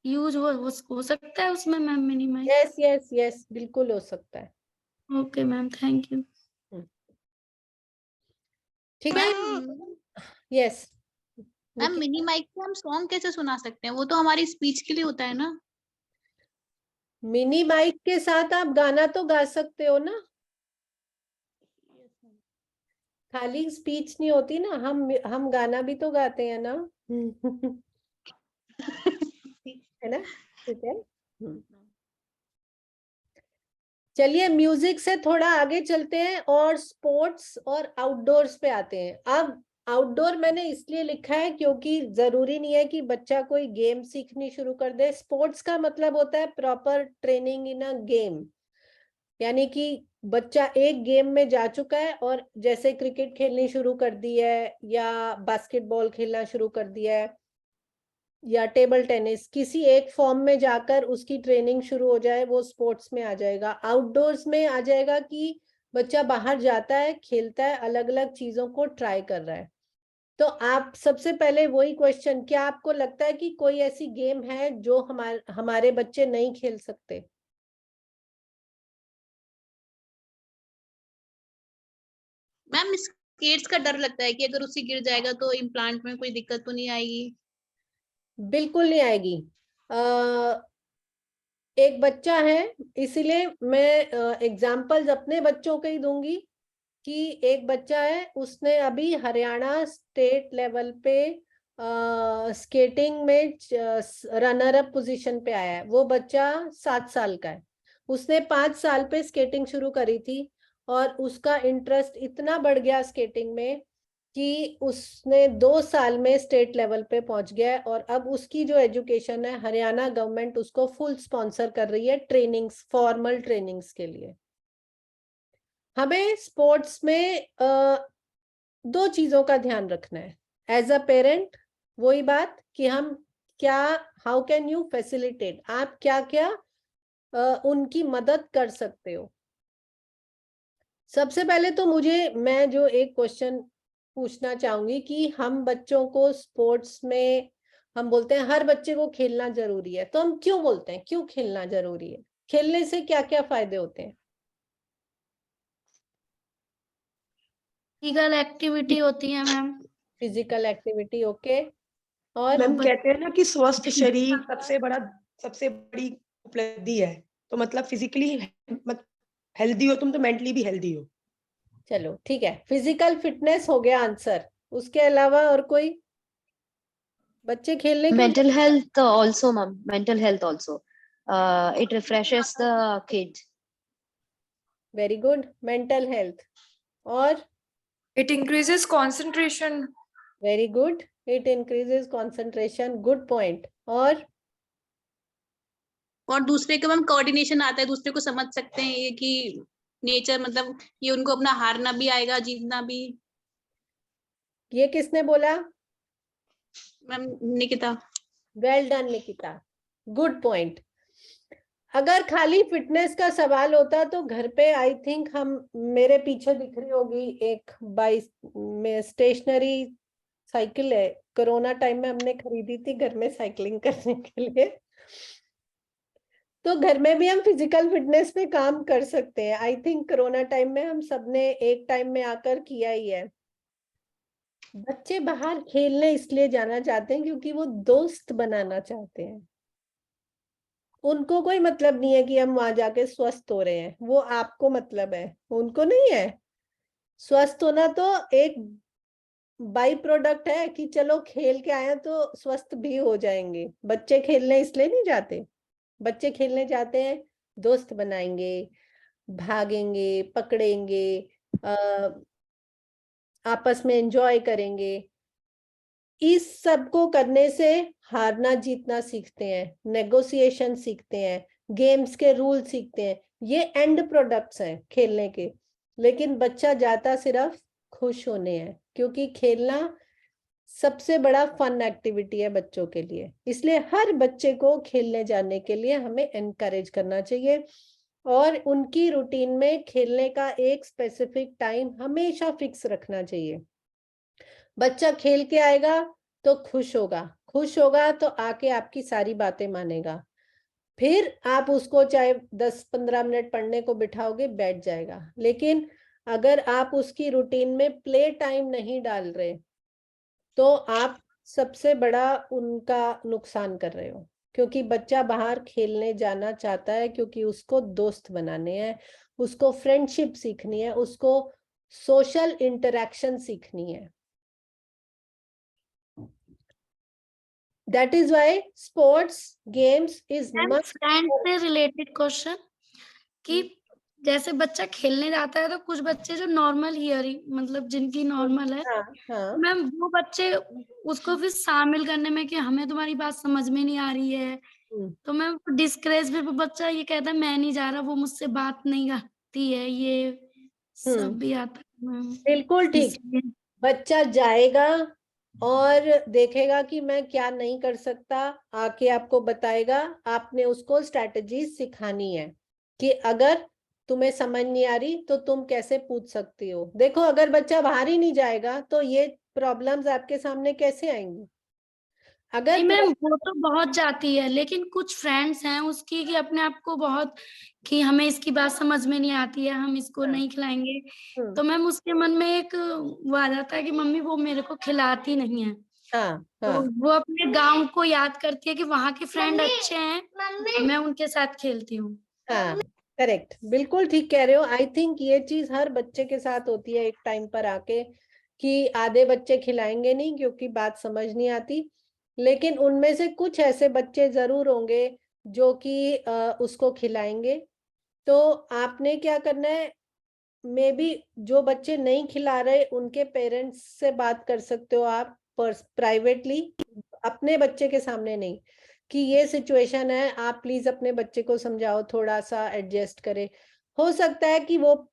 यूज हो सकता है उसमें ma'am mini mic? Yes yes yes, बिल्कुल हो सकता है। Okay ma'am, thank you. ठीक है, यस। मैम मिनी माइक से हम सॉन्ग कैसे सुना सकते हैं? वो तो हमारी स्पीच के लिए होता है ना। मिनी माइक के साथ आप गाना तो गा सकते हो ना, खाली स्पीच नहीं होती ना, हम गाना भी तो गाते हैं ना। है ना, ठीक है। चलिए म्यूजिक से थोड़ा आगे चलते हैं और स्पोर्ट्स और आउटडोर्स पे आते हैं। अब आउटडोर मैंने इसलिए लिखा है क्योंकि जरूरी नहीं है कि बच्चा कोई गेम सीखनी शुरू कर दे। स्पोर्ट्स का मतलब होता है proper training in a game, यानी कि बच्चा एक गेम में जा चुका है और जैसे क्रिकेट खेलनी शुरू कर दी है, या बास्केटबॉल खेलना शुरू कर दिया है, या टेबल टेनिस, किसी एक फॉर्म में जाकर उसकी ट्रेनिंग शुरू हो जाए, वो स्पोर्ट्स में आ जाएगा। आउटडोर्स में आ जाएगा कि बच्चा बाहर जाता है, खेलता है, अलग अलग चीजों को ट्राई कर रहा है। तो आप सबसे पहले वही क्वेश्चन, क्या आपको लगता है कि कोई ऐसी गेम है जो हमारे बच्चे नहीं खेल सकते? मैम स्केट्स का डर लगता है कि अगर उससे गिर जाएगा तो इम्प्लांट में कोई दिक्कत तो नहीं आएगी? बिल्कुल नहीं आएगी। एक बच्चा है, इसीलिए मैं एग्जाम्पल्स अपने बच्चों के ही दूंगी कि एक बच्चा है, उसने अभी हरियाणा स्टेट लेवल पे स्केटिंग में रनर अप पोजीशन पे आया है। वो बच्चा 7 साल का है। उसने 5 साल पे स्केटिंग शुरू करी थी और उसका इंटरेस्ट इतना बढ़ गया स्केटिंग में कि उसने 2 साल में स्टेट लेवल पे पहुंच गया है। और अब उसकी जो एजुकेशन है, हरियाणा गवर्नमेंट उसको फुल स्पॉन्सर कर रही है ट्रेनिंग्स, फॉर्मल ट्रेनिंग्स के लिए। हमें स्पोर्ट्स में 2 चीजों का ध्यान रखना है एज अ पेरेंट। वही बात कि हम क्या, हाउ कैन यू फैसिलिटेट, आप क्या क्या उनकी मदद कर सकते हो। सबसे पहले तो मैं जो एक क्वेश्चन पूछना चाहूंगी कि हम बच्चों को स्पोर्ट्स में, हम बोलते हैं हर बच्चे को खेलना जरूरी है, तो हम क्यों बोलते हैं क्यों खेलना जरूरी है? खेलने से क्या क्या फायदे होते हैं? फिजिकल एक्टिविटी होती है मैम। Physical activity, okay. और मैम कहते हैं ना कि स्वस्थ शरीर सबसे बड़ी उपलब्धि है, तो मतलब फिजिकली हेल्दी हो तुम तो मेंटली भी हेल्दी हो। चलो ठीक है, फिजिकल फिटनेस हो गया आंसर, उसके अलावा और कोई? बच्चे खेलने के Mental health also, ma'am. Mental health also. It refreshes the kid. Very good, mental health. और It increases concentration. Very good, it increases concentration, good point. और दूसरे का मैम कोऑर्डिनेशन आता है, दूसरे को समझ सकते हैं ये कि नेचर, मतलब ये उनको अपना हारना भी आएगा, जीतना भी। ये किसने बोला? Ma'am Nikita. Well done Nikita, good point. अगर खाली फिटनेस का सवाल होता तो घर पे आई थिंक हम, मेरे पीछे दिख रही होगी एक में स्टेशनरी साइकिल है, कोरोना टाइम में हमने खरीदी थी घर में साइकिलिंग करने के लिए। तो घर में भी हम फिजिकल फिटनेस पे काम कर सकते हैं। आई थिंक कोरोना टाइम में हम सबने एक टाइम में आकर किया ही है। बच्चे बाहर खेलने इसलिए जाना चाहते हैं क्योंकि वो दोस्त बनाना चाहते हैं। उनको कोई मतलब नहीं है कि हम वहां जाके स्वस्थ हो रहे हैं, वो आपको मतलब है, उनको नहीं है। स्वस्थ होना तो एक बाई प्रोडक्ट है कि चलो खेल के आए तो स्वस्थ भी हो जाएंगे। बच्चे खेलने इसलिए नहीं जाते, बच्चे खेलने जाते हैं दोस्त बनाएंगे, भागेंगे, पकड़ेंगे, आपस में एंजॉय करेंगे। इस सब को करने से हारना जीतना सीखते हैं, नेगोशिएशन सीखते हैं, गेम्स के रूल सीखते हैं। ये एंड प्रोडक्ट्स हैं खेलने के। लेकिन बच्चा जाता सिर्फ खुश होने हैं, क्योंकि खेलना सबसे बड़ा फन एक्टिविटी है बच्चों के लिए। इसलिए हर बच्चे को खेलने जाने के लिए हमें एनकरेज करना चाहिए और उनकी रूटीन में खेलने का एक स्पेसिफिक टाइम हमेशा फिक्स रखना चाहिए। बच्चा खेल के आएगा तो खुश होगा तो आके आपकी सारी बातें मानेगा। फिर आप उसको चाहे 10-15 मिनट पढ़ने को बिठाओगे, बैठ जाएगा। लेकिन अगर आप उसकी रूटीन में प्ले टाइम नहीं डाल रहे तो आप सबसे बड़ा उनका नुकसान कर रहे हो। क्योंकि बच्चा बाहर खेलने जाना चाहता है क्योंकि उसको दोस्त बनाने हैं, उसको फ्रेंडशिप सीखनी है, उसको सोशल इंटरेक्शन सीखनी है। That is why sports games is must। Friend से रिलेटेड क्वेश्चन कि जैसे बच्चा खेलने जाता है तो कुछ बच्चे जो नॉर्मल हियरिंग, मतलब जिनकी नॉर्मल है, हाँ। मैम वो बच्चे उसको फिर शामिल करने में कि हमें तुम्हारी बात समझ में नहीं आ रही है, तो मैम डिस्करेज, फिर बच्चा ये कहता है मैं नहीं जा रहा, वो मुझसे बात नहीं करती है, ये सब भी आता है मैम। बिल्कुल ठीक। बच्चा जाएगा और देखेगा कि मैं क्या नहीं कर सकता, आके आपको बताएगा। आपने उसको स्ट्रैटेजी सिखानी है कि अगर तुम्हें समझ नहीं आ रही तो तुम कैसे पूछ सकती हो। देखो, अगर बच्चा बाहर ही नहीं जाएगा तो ये प्रॉब्लम्स आपके सामने कैसे आएंगी? अगर मैम वो तो बहुत जाती है, लेकिन कुछ फ्रेंड्स हैं उसकी कि अपने आप को बहुत कि हमें इसकी बात समझ में नहीं आती है, हम इसको नहीं खिलाएंगे, तो मैम उसके मन में एक वो आ जाता है कि मम्मी वो मेरे को खिलाती नहीं है। तो वो अपने गांव को याद करती है कि वहाँ के फ्रेंड अच्छे हैं, मैं उनके साथ खेलती हूँ। हाँ, करेक्ट, बिल्कुल ठीक कह रहे हो। आई थिंक ये चीज हर बच्चे के साथ होती है एक टाइम पर आके, कि आधे बच्चे खिलाएंगे नहीं क्योंकि बात समझ नहीं आती, लेकिन उनमें से कुछ ऐसे बच्चे जरूर होंगे जो कि उसको खिलाएंगे। तो आपने क्या करना है, मे बी जो बच्चे नहीं खिला रहे उनके पेरेंट्स से बात कर सकते हो आप प्राइवेटली, अपने बच्चे के सामने नहीं, कि ये सिचुएशन है, आप प्लीज अपने बच्चे को समझाओ, थोड़ा सा एडजस्ट करे। हो सकता है कि वो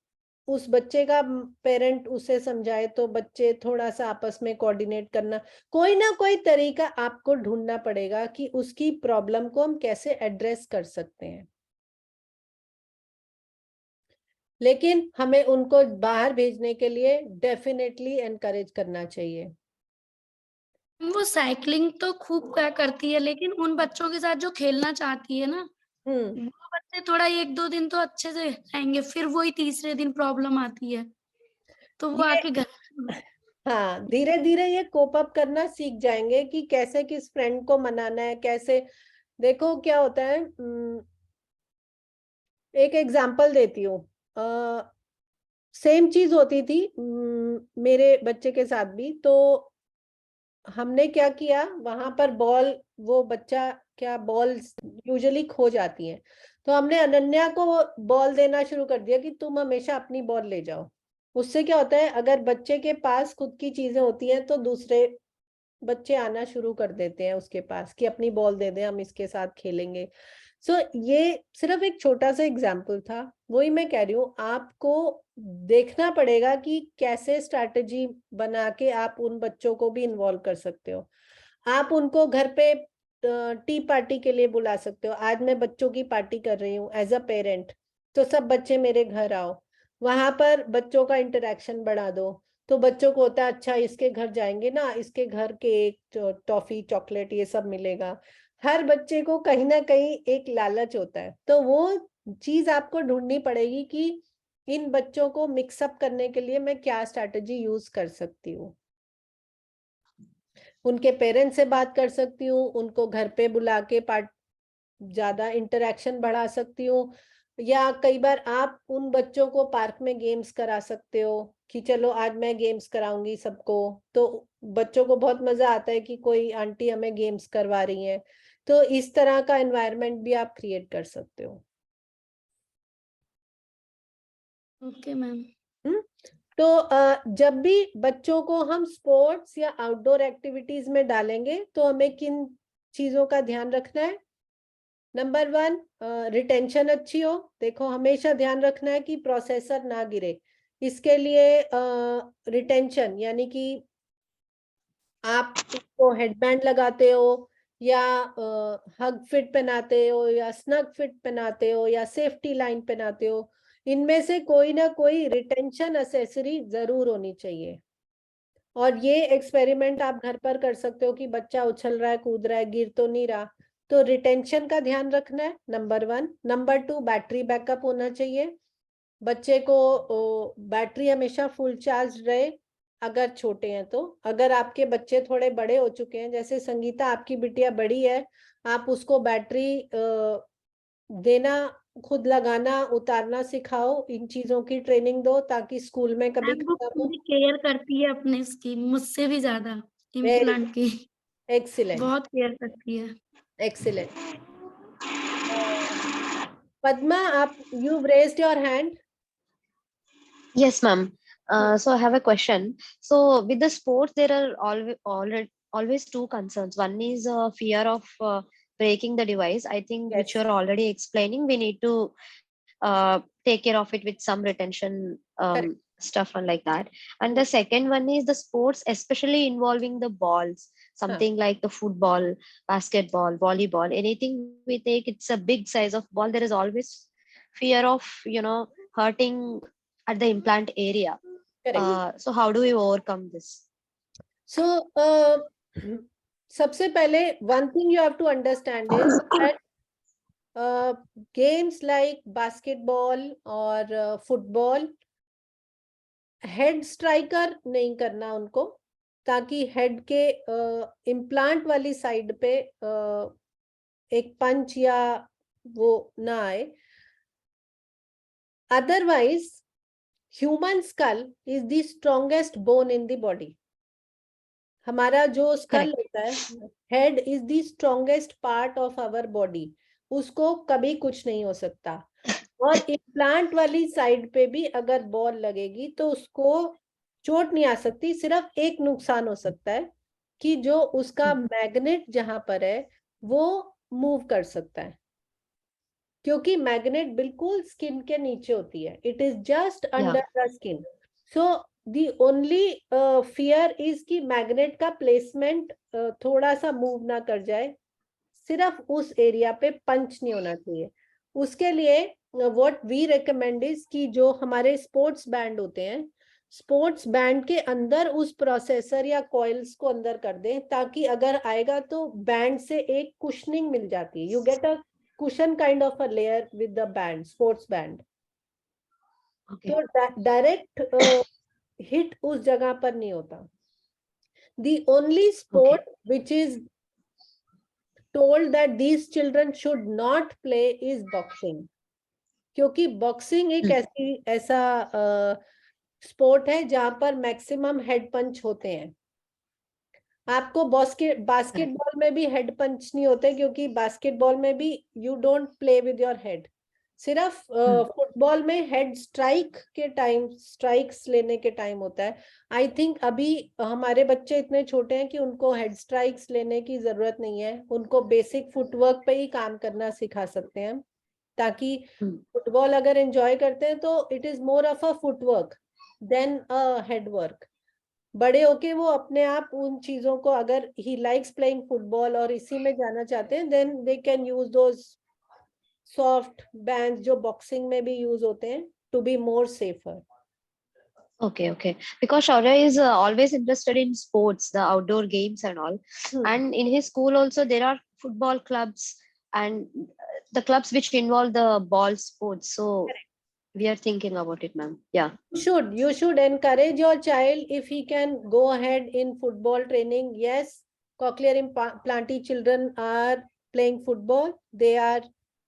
उस बच्चे का पेरेंट उसे समझाए तो बच्चे थोड़ा सा आपस में कोऑर्डिनेट करना, कोई ना कोई तरीका आपको ढूंढना पड़ेगा कि उसकी प्रॉब्लम को हम कैसे एड्रेस कर सकते हैं। लेकिन हमें उनको बाहर भेजने के लिए डेफिनेटली एनकरेज करना चाहिए। वो साइकिलिंग तो खूब क्या करती है, लेकिन उन बच्चों के साथ जो खेलना चाहती है ना, वो बच्चे थोड़ा 1-2 दिन तो अच्छे से आएंगे, फिर वही तीसरे दिन प्रॉब्लम आती है, तो वो आके घर। हाँ, धीरे धीरे ये कोप अप करना सीख जाएंगे कि कैसे किस फ्रेंड को मनाना है, कैसे। देखो क्या होता है, एक एग्जांपल देती हूँ। सेम चीज होती थी मेरे बच्चे के साथ भी। तो हमने क्या किया, वहां पर बॉल, वो बच्चा क्या, बॉल यूजुअली खो जाती है, तो हमने अनन्या को बॉल देना शुरू कर दिया कि तुम हमेशा अपनी बॉल ले जाओ। उससे क्या होता है, अगर बच्चे के पास खुद की चीजें होती हैं तो दूसरे बच्चे आना शुरू कर देते हैं उसके पास कि अपनी बॉल दे दे, हम इसके साथ खेलेंगे। सो ये सिर्फ एक छोटा सा एग्जाम्पल था। वही मैं कह रही हूँ, आपको देखना पड़ेगा कि कैसे स्ट्रैटेजी बना के आप उन बच्चों को भी इन्वॉल्व कर सकते हो। आप उनको घर पे टी पार्टी के लिए बुला सकते हो। आज मैं बच्चों की पार्टी कर रही हूँ एज अ पेरेंट, तो सब बच्चे मेरे घर आओ, वहां पर बच्चों का इंटरेक्शन बढ़ा दो। तो बच्चों को होता है अच्छा इसके घर जाएंगे ना, इसके घर केक, टॉफी, चॉकलेट ये सब मिलेगा। हर बच्चे को कहीं ना कहीं एक लालच होता है, तो वो चीज आपको ढूंढनी पड़ेगी कि इन बच्चों को मिक्सअप करने के लिए मैं क्या स्ट्रैटेजी यूज कर सकती हूँ। उनके पेरेंट्स से बात कर सकती हूँ, उनको घर पे बुला के ज्यादा इंटरेक्शन बढ़ा सकती हूँ, या कई बार आप उन बच्चों को पार्क में गेम्स करा सकते हो कि चलो आज मैं गेम्स कराऊंगी सबको। तो बच्चों को बहुत मजा आता है कि कोई आंटी हमें गेम्स करवा रही है। तो इस तरह का एनवायरनमेंट भी आप क्रिएट कर सकते हो। Okay ma'am. तो जब भी बच्चों को हम स्पोर्ट्स या आउटडोर एक्टिविटीज में डालेंगे तो हमें किन चीजों का ध्यान रखना है। नंबर 1, रिटेंशन अच्छी हो। देखो हमेशा ध्यान रखना है कि प्रोसेसर ना गिरे। इसके लिए रिटेंशन यानी कि आप उसको हेडबैंड लगाते हो, या हग फिट पहनाते हो, या स्नग फिट पहनाते हो, या सेफ्टी लाइन पहनाते हो। इनमें से कोई ना कोई रिटेंशन एक्सेसरी जरूर होनी चाहिए। और ये एक्सपेरिमेंट आप घर पर कर सकते हो कि बच्चा उछल रहा है, कूद रहा है, गिर तो नहीं रहा। तो रिटेंशन का ध्यान रखना है, नंबर 1। नंबर 2, बैटरी बैकअप होना चाहिए। बच्चे को बैटरी हमेशा फुल चार्ज रहे, अगर छोटे हैं तो। अगर आपके बच्चे थोड़े बड़े हो चुके हैं, जैसे संगीता आपकी बिटिया बड़ी है, आप उसको बैटरी देना, खुद लगाना, उतारना सिखाओ, इन चीजों की ट्रेनिंग दो ताकि स्कूल में कभी मैम वो खत्म हो। पूरी केयर करती है अपने इसकी, मुझसे भी ज्यादा वेरी इम्प्लांट की एक्सीलेंट, बहुत केयर करती है। एक्सीलेंट। पद्मा, आप you've raised your hand. Yes, ma'am. So I have a question. So with the sports, there are always two concerns. One is fear of breaking the device. I think which Yes, you're already explaining. We need to take care of it with some retention correct. stuff and like that. And the second one is the sports, especially involving the balls, Huh. something like the football, basketball, volleyball, anything we take, it's a big size of ball. There is always fear of, hurting at the implant area. Correct. So how do we overcome this? So, सबसे पहले one thing you have to understand is that games like basketball or football, head striker नहीं करना उनको, ताकि हेड के इम्प्लांट वाली साइड पे एक पंच या वो ना आए। Otherwise human skull is the strongest bone in the body. हमारा जो स्कल Correct. होता है, head is the strongest part of our body, उसको कभी कुछ नहीं हो सकता। और इम्प्लांट वाली साइड पे भी अगर बॉल लगेगी तो उसको चोट नहीं आ सकती। सिर्फ एक नुकसान हो सकता है कि जो उसका मैग्नेट जहां पर है वो मूव कर सकता है, क्योंकि मैग्नेट बिल्कुल स्किन के नीचे होती है, it is just under the skin. So the only fear is कि मैग्नेट का प्लेसमेंट थोड़ा सा मूव ना कर जाए, सिर्फ उस एरिया पे पंच नहीं होना चाहिए। उसके लिए व्हाट वी रिकमेंड इज कि जो हमारे स्पोर्ट्स बैंड होते हैं, स्पोर्ट्स बैंड के अंदर उस प्रोसेसर या कॉइल्स को अंदर कर दें, ताकि अगर आएगा तो बैंड से एक कुशनिंग मिल जाती है। You get a cushion kind of a layer with the band, sports band. Okay. तो डायरेक्ट हिट उस जगह पर नहीं होता। The only sport which is told that these children should not play is boxing. क्योंकि बॉक्सिंग एक ऐसा स्पोर्ट है जहां पर मैक्सिमम हेड पंच होते हैं. आपको बास्केटबॉल में भी हेड पंच नहीं होते, क्योंकि बास्केटबॉल में भी you don't play with your head. सिर्फ फुटबॉल में हेड स्ट्राइक के टाइम, स्ट्राइक्स लेने के टाइम होता है. आई थिंक अभी हमारे बच्चे इतने छोटे हैं कि उनको हेड स्ट्राइक्स लेने की जरूरत नहीं है. उनको बेसिक फुटवर्क पे ही काम करना सिखा सकते हैं, ताकि फुटबॉल अगर एंजॉय करते हैं तो it is more of a footwork than a head work. बड़े होके वो अपने आप उन चीजों को, अगर ही लाइक्स प्लेइंग फुटबॉल और इसी में जाना चाहते हैं, then they can use those soft bands जो बॉक्सिंग में भी यूज होते हैं, to be more safer. Okay. Because Shaurya is always interested in sports, the outdoor games and all. And in his school also there are football clubs and the clubs which involve the ball sports. So we are thinking about it, ma'am. Yeah. You should encourage your child if he can go ahead in football training. Yes, cochlear implantee children are playing football.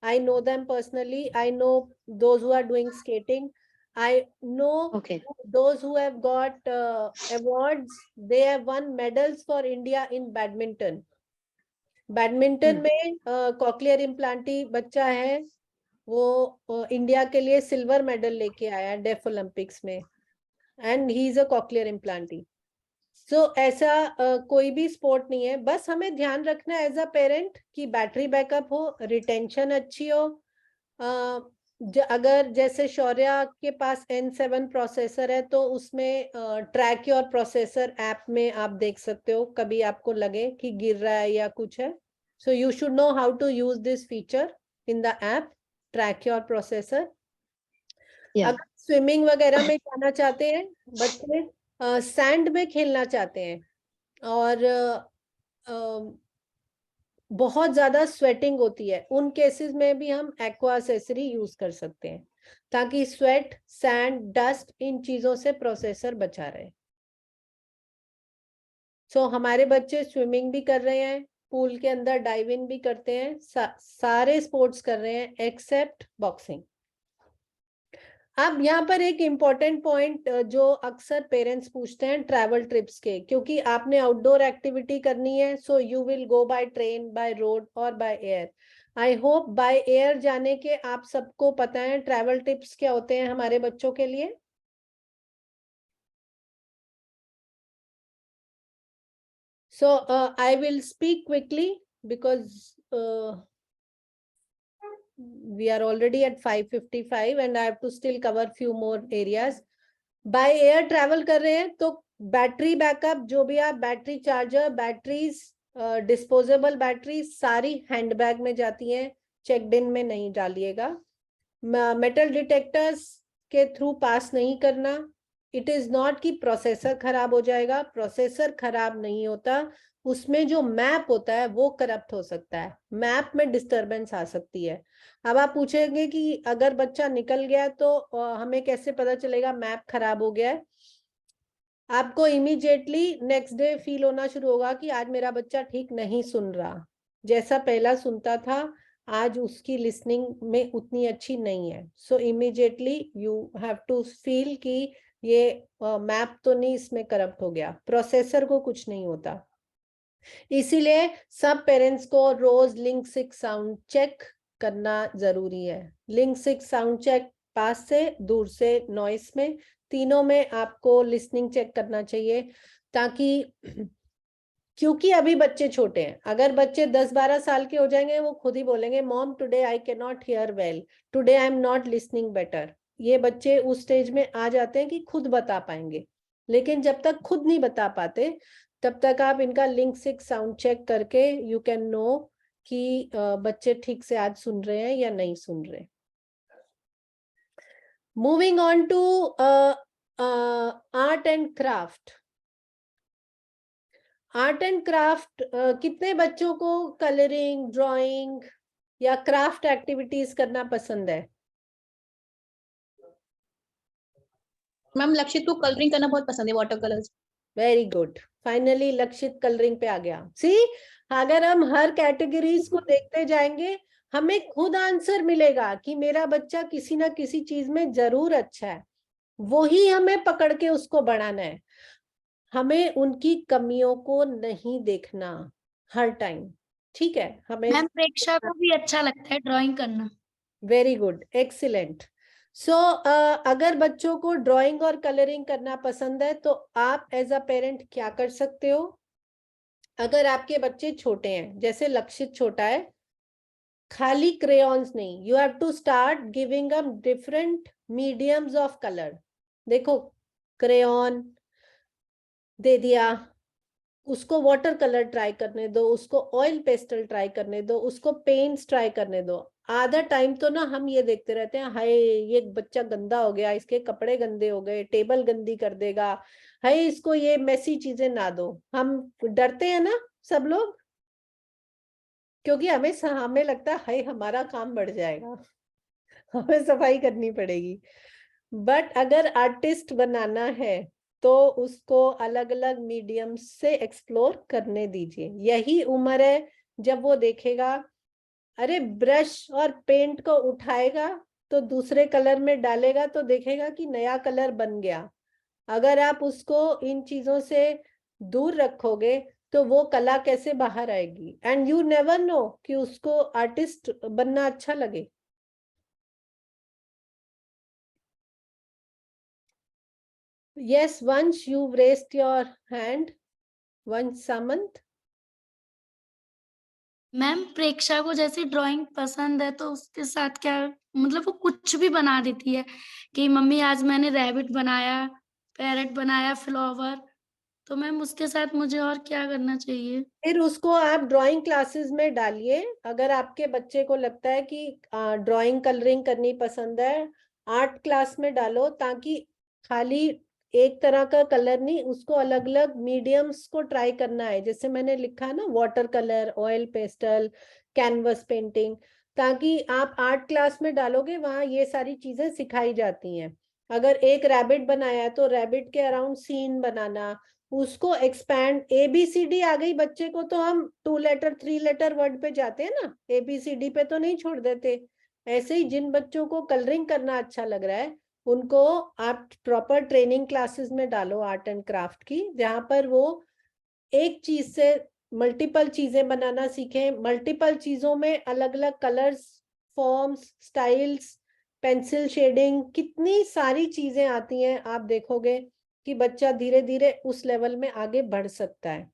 I know them personally. I know those who are doing skating. I know those who have got awards. They have won medals for India in badminton. Badminton में कॉक्लियर इम्प्लांटी बच्चा है, वो इंडिया के लिए सिल्वर मेडल लेके आया डेफ ओलंपिक्स में, and he is a cochlear implantee. So ऐसा कोई भी स्पोर्ट नहीं है. बस हमें ध्यान रखना एज अ पेरेंट कि बैटरी बैकअप हो, रिटेंशन अच्छी हो. अगर जैसे शौर्या के पास N7 प्रोसेसर है तो उसमें ट्रैक योर प्रोसेसर ऐप में आप देख सकते हो, कभी आपको लगे कि गिर रहा है या कुछ है. So you should know how to use this feature in the app, track your processor. अगर स्विमिंग वगैरह में जाना चाहते हैं बच्चे, सैंड में खेलना चाहते हैं और बहुत ज्यादा स्वेटिंग होती है, उन केसेस में भी हम एक्वा एक्सेसरी यूज कर सकते हैं, ताकि स्वेट, सैंड, डस्ट, इन चीजों से प्रोसेसर बचा रहे. सो हमारे बच्चे स्विमिंग भी कर रहे हैं, पूल के अंदर डाइव इन भी करते हैं, सारे स्पोर्ट्स कर रहे हैं एक्सेप्ट बॉक्सिंग. अब यहाँ पर एक इम्पॉर्टेंट पॉइंट जो अक्सर पेरेंट्स पूछते हैं ट्रैवल ट्रिप्स के, क्योंकि आपने आउटडोर एक्टिविटी करनी है, so you will go by train, by road और by air. I hope by air जाने के आप सबको पता है ट्रैवल टिप्स क्या होते हैं हमारे बच्चों के लिए. So I will speak quickly because we are already at 5:55 and I have to still cover few more areas. By air travel कर रहे हैं तो बैटरी बैकअप, जो भी आप battery charger, batteries, disposable battery सारी हैंडबैग में जाती हैं, चेकड इन में नहीं डालिएगा. मेटल डिटेक्टर्स के थ्रू पास नहीं करना. इट इज नॉट कि प्रोसेसर खराब हो जाएगा, प्रोसेसर खराब नहीं होता, उसमें जो मैप होता है वो करप्ट हो सकता है, मैप में डिस्टरबेंस आ सकती है. अब आप पूछेंगे कि अगर बच्चा निकल गया तो हमें कैसे पता चलेगा मैप खराब हो गया है. आपको इमीडिएटली नेक्स्ट डे फील होना शुरू होगा कि आज मेरा बच्चा ठीक नहीं सुन रहा, जैसा पहला सुनता था आज उसकी लिसनिंग में उतनी अच्छी नहीं है. So immediately you have to feel कि ये मैप तो नहीं इसमें करप्ट हो गया, प्रोसेसर को कुछ नहीं होता. इसीलिए सब पेरेंट्स को रोज लिंक 6 साउंड चेक करना जरूरी है. लिंक 6 साउंड चेक, पास से, दूर से, नॉइस में, तीनों में आपको लिसनिंग चेक करना चाहिए, ताकि क्योंकि अभी बच्चे छोटे हैं. अगर बच्चे 10-12 साल के हो जाएंगे वो खुद ही बोलेंगे mom today I can not here well, today I am not listening better. ये बच्चे उस स्टेज में आ जाते हैं कि खुद बता पाएंगे, लेकिन जब तक खुद नहीं बता पाते तब तक आप इनका लिंक 6 साउंड चेक करके यू कैन नो कि बच्चे ठीक से आज सुन रहे हैं या नहीं सुन रहे. Moving on to art and craft. Art and craft, कितने बच्चों को कलरिंग, ड्राइंग या क्राफ्ट एक्टिविटीज करना पसंद है? मैम लक्ष्य को कलरिंग करना बहुत पसंद है, water colours. Very good, finally लक्षित कलरिंग पे आ गया। सी, अगर हम हर कैटेगरीज को देखते जाएंगे हमें खुद आंसर मिलेगा कि मेरा बच्चा किसी ना किसी चीज में जरूर अच्छा है, वो ही हमें पकड़ के उसको बढ़ाना है। हमें उनकी कमियों को नहीं देखना हर टाइम, ठीक है? हमें मैम प्रेक्षा को भी अच्छा लगता है ड्राइंग करना। Very good, excellent. सो अगर बच्चों को ड्राइंग और कलरिंग करना पसंद है तो आप एज अ पेरेंट क्या कर सकते हो? अगर आपके बच्चे छोटे हैं, जैसे लक्षित छोटा है, खाली क्रेयॉन्स नहीं, you have to start giving um different mediums of colour. देखो, क्रेयॉन दे दिया, उसको वाटर कलर ट्राई करने दो, उसको ऑयल पेस्टल ट्राई करने दो, उसको पेंट्स ट्राई करने दो। आधा टाइम तो ना हम ये देखते रहते हैं, हाय ये बच्चा गंदा हो गया, इसके कपड़े गंदे हो गए, टेबल गंदी कर देगा, हाय इसको ये मैसी चीजें ना दो। हम डरते हैं ना सब लोग, क्योंकि हमें लगता है हाय हमारा काम बढ़ जाएगा, हमें सफाई करनी पड़ेगी। बट अगर आर्टिस्ट बनाना है तो उसको अलग अलग मीडियम से एक्सप्लोर करने दीजिए। यही उम्र है जब वो देखेगा, अरे ब्रश और पेंट को उठाएगा तो दूसरे कलर में डालेगा तो देखेगा कि नया कलर बन गया। अगर आप उसको इन चीजों से दूर रखोगे तो वो कला कैसे बाहर आएगी? एंड यू नेवर नो कि उसको आर्टिस्ट बनना अच्छा लगे। Yes, once you've raised your hand, once Samant. Ma'am Preksha को जैसे ड्राइंग पसंद है तो उसके साथ क्या, मतलब वो कुछ भी बना देती है कि मम्मी आज मैंने रैबिट बनाया, पैरट बनाया, फ्लावर। तो मैम उसके साथ मुझे और क्या करना चाहिए? फिर उसको आप ड्राइंग क्लासेस में डालिए। अगर आपके बच्चे को लगता है कि ड्राइंग कलरिंग करनी पसंद है, आर्ट क्लास में डालो, ताकि खाली एक तरह का कलर नहीं, उसको अलग अलग मीडियम्स को ट्राई करना है। जैसे मैंने लिखा है ना, water colour, oil pastel, canvas painting, ताकि आप आर्ट क्लास में डालोगे वहां ये सारी चीजें सिखाई जाती हैं। अगर एक रैबिट बनाया है तो रैबिट के अराउंड सीन बनाना, उसको एक्सपैंड, ABCD आ गई बच्चे को तो हम 2 लेटर 3 लेटर वर्ड पे जाते हैं ना, ABCD पे तो नहीं छोड़ देते। ऐसे ही जिन बच्चों को कलरिंग करना अच्छा लग रहा है उनको आप प्रॉपर ट्रेनिंग क्लासेस में डालो आर्ट एंड क्राफ्ट की, जहां पर वो एक चीज से मल्टीपल चीजें बनाना सीखें। मल्टीपल चीजों में अलग अलग colours, forms, styles, pencil shading, कितनी सारी चीजें आती हैं। आप देखोगे कि बच्चा धीरे धीरे उस लेवल में आगे बढ़ सकता है।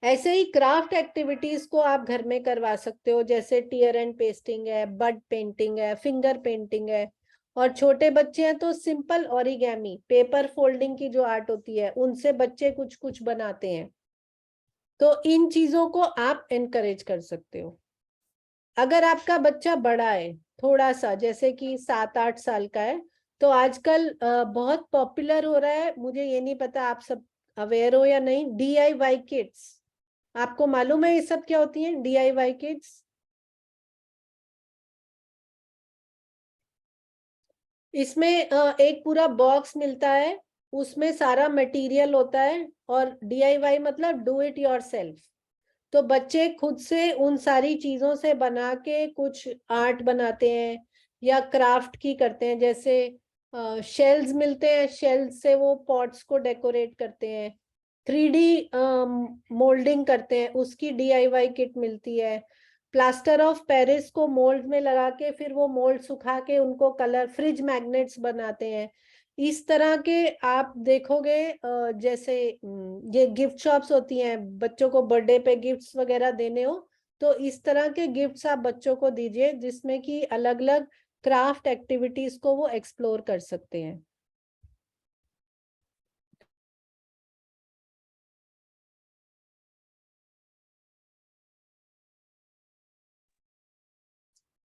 ऐसे ही क्राफ्ट एक्टिविटीज को आप घर में करवा सकते हो, जैसे टीयर एंड पेस्टिंग है, बड पेंटिंग है, फिंगर पेंटिंग है। और छोटे बच्चे हैं तो सिंपल ओरिगेमी, पेपर फोल्डिंग की जो आर्ट होती है उनसे बच्चे कुछ कुछ बनाते हैं। तो इन चीजों को आप एनकरेज कर सकते हो। अगर आपका बच्चा बड़ा है थोड़ा सा, जैसे कि 7-8 साल का है, तो आजकल बहुत पॉपुलर हो रहा है, मुझे ये नहीं पता आप सब अवेयर हो या नहीं, DIY किट्स। आपको मालूम है ये सब क्या होती हैं DIY किट्स? इसमें एक पूरा बॉक्स मिलता है, उसमें सारा मटेरियल होता है, और DIY मतलब डू इट योरसेल्फ। तो बच्चे खुद से उन सारी चीजों से बना के कुछ आर्ट बनाते हैं या क्राफ्ट की करते हैं। जैसे शेल्स मिलते हैं, शेल्स से वो पॉट्स को डेकोरेट करते हैं, 3D मोल्डिंग करते हैं, उसकी DIY किट मिलती है। प्लास्टर ऑफ पेरिस को मोल्ड में लगा के फिर वो मोल्ड सुखा के उनको कलर, फ्रिज मैग्नेट्स बनाते हैं। इस तरह के आप देखोगे, जैसे ये गिफ्ट शॉप्स होती हैं, बच्चों को बर्थडे पे गिफ्ट्स वगैरह देने हो तो इस तरह के गिफ्ट्स आप बच्चों को दीजिए, जिसमें कि अलग अलग क्राफ्ट एक्टिविटीज को वो एक्सप्लोर कर सकते हैं।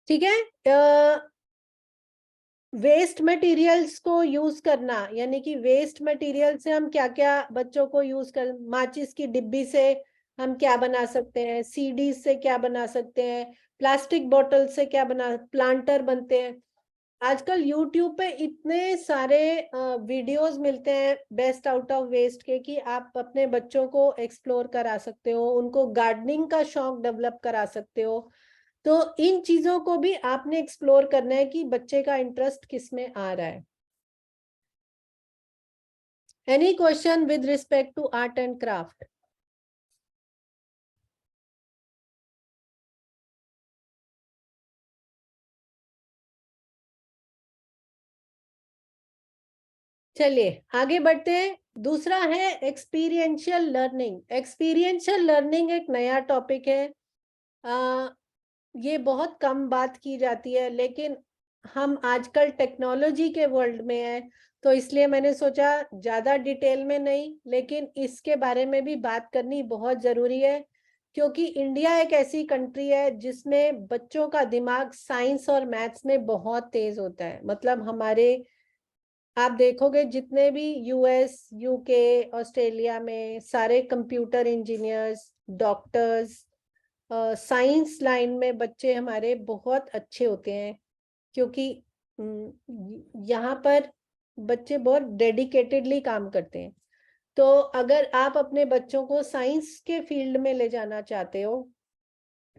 ठीक है? वेस्ट मटेरियल्स को यूज करना, यानी कि वेस्ट मटेरियल से हम क्या क्या बच्चों को यूज कर, माचिस की डिब्बी से हम क्या बना सकते हैं, CDs से क्या बना सकते हैं, प्लास्टिक बोतल से क्या बना, प्लांटर बनते हैं। आजकल YouTube पे इतने सारे वीडियोस मिलते हैं बेस्ट आउट ऑफ वेस्ट के कि आप अपने बच्चों को एक्सप्लोर करा सकते हो, उनको गार्डनिंग का शौक डेवलप करा सकते हो। तो इन चीजों को भी आपने एक्सप्लोर करना है कि बच्चे का इंटरेस्ट किस में आ रहा है। Any question with respect to art and craft? चलिए आगे बढ़ते हैं। दूसरा है एक्सपीरियंशियल लर्निंग। एक्सपीरियंशियल लर्निंग एक नया टॉपिक है। ये बहुत कम बात की जाती है, लेकिन हम आजकल टेक्नोलॉजी के वर्ल्ड में है, तो इसलिए मैंने सोचा ज्यादा डिटेल में नहीं, लेकिन इसके बारे में भी बात करनी बहुत जरूरी है, क्योंकि इंडिया एक ऐसी कंट्री है जिसमें बच्चों का दिमाग साइंस और मैथ्स में बहुत तेज होता है। मतलब हमारे, आप देखोगे जितने भी यूएस, यूके, ऑस्ट्रेलिया में सारे computer engineers, doctors, science line में बच्चे हमारे बहुत अच्छे होते हैं, क्योंकि यहाँ पर बच्चे बहुत डेडिकेटेडली काम करते हैं। तो अगर आप अपने बच्चों को साइंस के फील्ड में ले जाना चाहते हो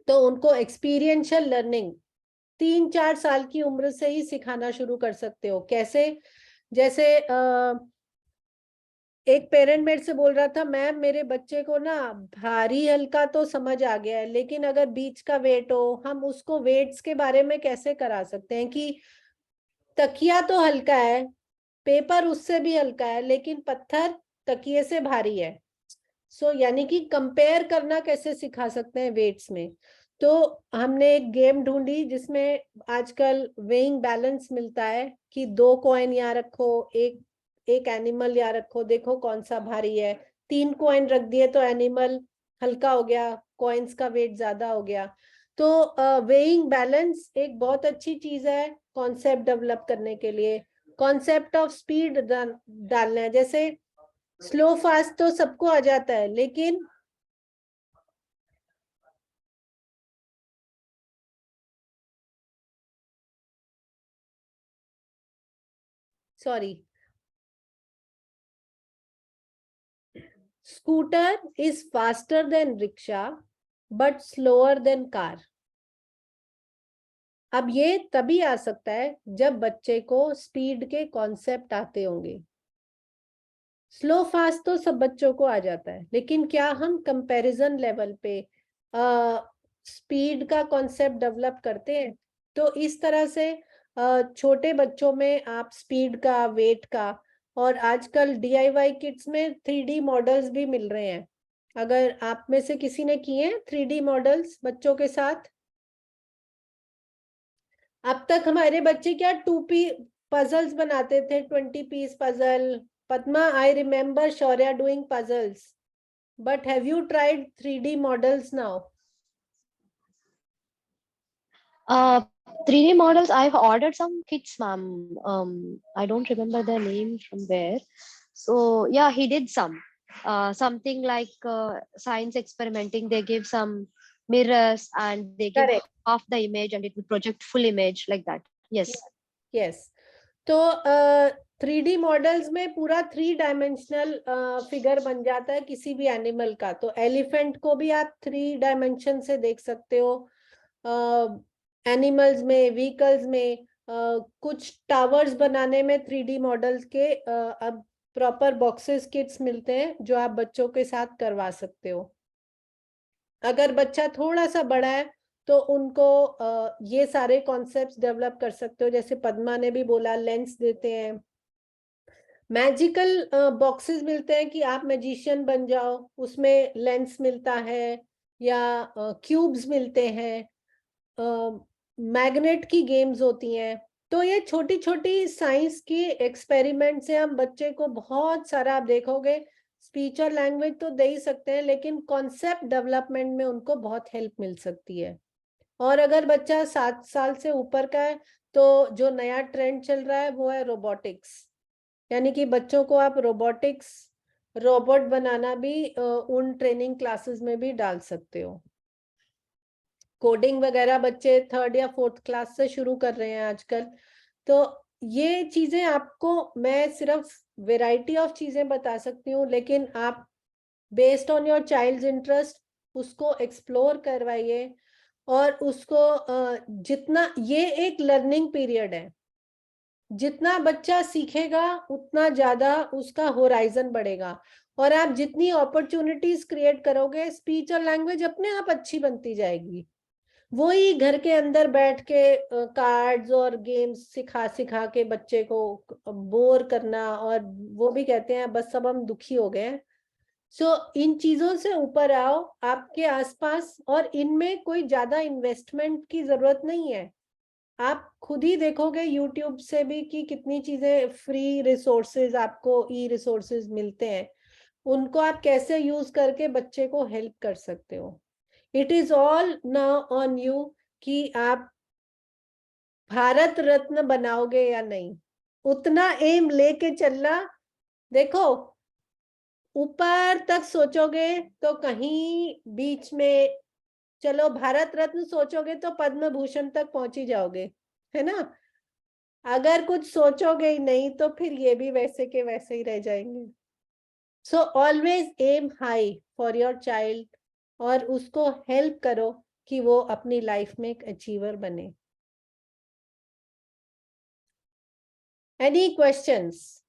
तो उनको एक्सपीरियंशियल लर्निंग 3-4 साल की उम्र से ही सिखाना शुरू कर सकते हो। कैसे? जैसे एक पेरेंट मेरे से बोल रहा था, मैम मेरे बच्चे को ना भारी हल्का तो समझ आ गया है, लेकिन अगर बीच का वेट हो, हम उसको वेट्स के बारे में कैसे करा सकते हैं कि तकिया तो हल्का है, पेपर उससे भी हल्का है, लेकिन पत्थर तकिए से भारी है। यानी कि कंपेयर करना कैसे सिखा सकते हैं वेट्स में। तो हमने एक गेम ढूंढी जिसमें आजकल वेइंग बैलेंस मिलता है कि 2 कॉइन यहाँ रखो, एक एनिमल यहाँ रखो, देखो कौन सा भारी है। 3 कॉइन रख दिए तो एनिमल हल्का हो गया, कॉइन्स का वेट ज्यादा हो गया। तो वेइंग बैलेंस एक बहुत अच्छी चीज है कॉन्सेप्ट डेवलप करने के लिए। कॉन्सेप्ट ऑफ स्पीड डालना है, जैसे स्लो फास्ट तो सबको आ जाता है, लेकिन sorry, scooter is faster than rickshaw but slower then car. अब ये तभी आ सकता है जब बच्चे को स्पीड के कॉन्सेप्ट आते होंगे। स्लो फास्ट तो सब बच्चों को आ जाता है, लेकिन क्या हम कंपैरिजन लेवल पे स्पीड का कॉन्सेप्ट डेवलप करते हैं? तो इस तरह से छोटे बच्चों में आप स्पीड का, वेट का, और आजकल DIY किट्स में 3D मॉडल्स भी मिल रहे हैं। अगर आप में से किसी ने किए हैं 3D मॉडल्स बच्चों के साथ? अब तक हमारे बच्चे क्या 2P पजल्स बनाते थे, 20 piece puzzle. Padma, I remember Shaurya doing puzzles. But have you tried 3D models now? 3D models, I've ordered some kits, ma'am. I don't remember the name from where. So yeah, he did some. Something like science experimenting. They give some mirrors and they give Correct. half the image and it will project full image like that. Yes. Yes. तो 3D मॉडल्स में पूरा 3 डायमेंशनल फिगर बन जाता है किसी भी एनिमल का। तो एलिफेंट को भी आप 3 डायमेंशन से देख सकते हो। एनिमल्स में, व्हीकल्स में, कुछ टावर्स बनाने में 3D मॉडल्स के अब प्रॉपर बॉक्सेस किट्स मिलते हैं जो आप बच्चों के साथ करवा सकते हो। अगर बच्चा थोड़ा सा बड़ा है तो उनको ये सारे कॉन्सेप्ट्स डेवलप कर सकते हो। जैसे पद्मा ने भी बोला, लेंस देते हैं, मैजिकल बॉक्सेस मिलते हैं कि आप मैजिशियन बन जाओ, उसमें लेंस मिलता है, या क्यूब्स मिलते हैं, मैग्नेट की गेम्स होती हैं। तो ये छोटी छोटी साइंस की एक्सपेरिमेंट से हम बच्चे को बहुत सारा, आप देखोगे स्पीच और लैंग्वेज तो दे ही सकते हैं, लेकिन कॉन्सेप्ट डेवलपमेंट में उनको बहुत हेल्प मिल सकती है। और अगर बच्चा 7 साल से ऊपर का है तो जो नया ट्रेंड चल रहा है वो है रोबोटिक्स, यानी कि बच्चों को आप रोबोट बनाना भी उन ट्रेनिंग क्लासेस में भी डाल सकते हो। कोडिंग वगैरह बच्चे 3rd या 4th क्लास से शुरू कर रहे हैं आजकल। तो ये चीजें आपको मैं सिर्फ वैरायटी ऑफ चीजें बता सकती हूँ, लेकिन आप based on your child's interest उसको एक्सप्लोर करवाइए और उसको जितना, ये एक लर्निंग पीरियड है, जितना बच्चा सीखेगा उतना ज्यादा उसका होराइजन बढ़ेगा, और आप जितनी अपॉर्चुनिटीज क्रिएट करोगे स्पीच और लैंग्वेज अपने आप अच्छी बनती जाएगी। वही घर के अंदर बैठ के कार्ड्स और गेम्स सिखा सिखा के बच्चे को बोर करना, और वो भी कहते हैं बस सब हम दुखी हो गए हैं। सो इन चीजों से ऊपर आओ आपके आसपास, और इनमें कोई ज्यादा इन्वेस्टमेंट की जरूरत नहीं है। आप खुद ही देखोगे यूट्यूब से भी कि कितनी चीजें फ्री रिसोर्सेज आपको ई रिसोर्सेज मिलते हैं, उनको आप कैसे यूज करके बच्चे को हेल्प कर सकते हो। It is all now on you कि आप भारत रत्न बनाओगे या नहीं, उतना एम लेके चलना। देखो ऊपर तक सोचोगे तो कहीं बीच में, चलो भारत रत्न सोचोगे तो पद्म भूषण तक पहुंच ही जाओगे, है ना। अगर कुछ सोचोगे ही नहीं तो फिर ये भी वैसे के वैसे ही रह जाएंगे। So always aim high for your child, और उसको हेल्प करो कि वो अपनी लाइफ में एक अचीवर बने। Any questions?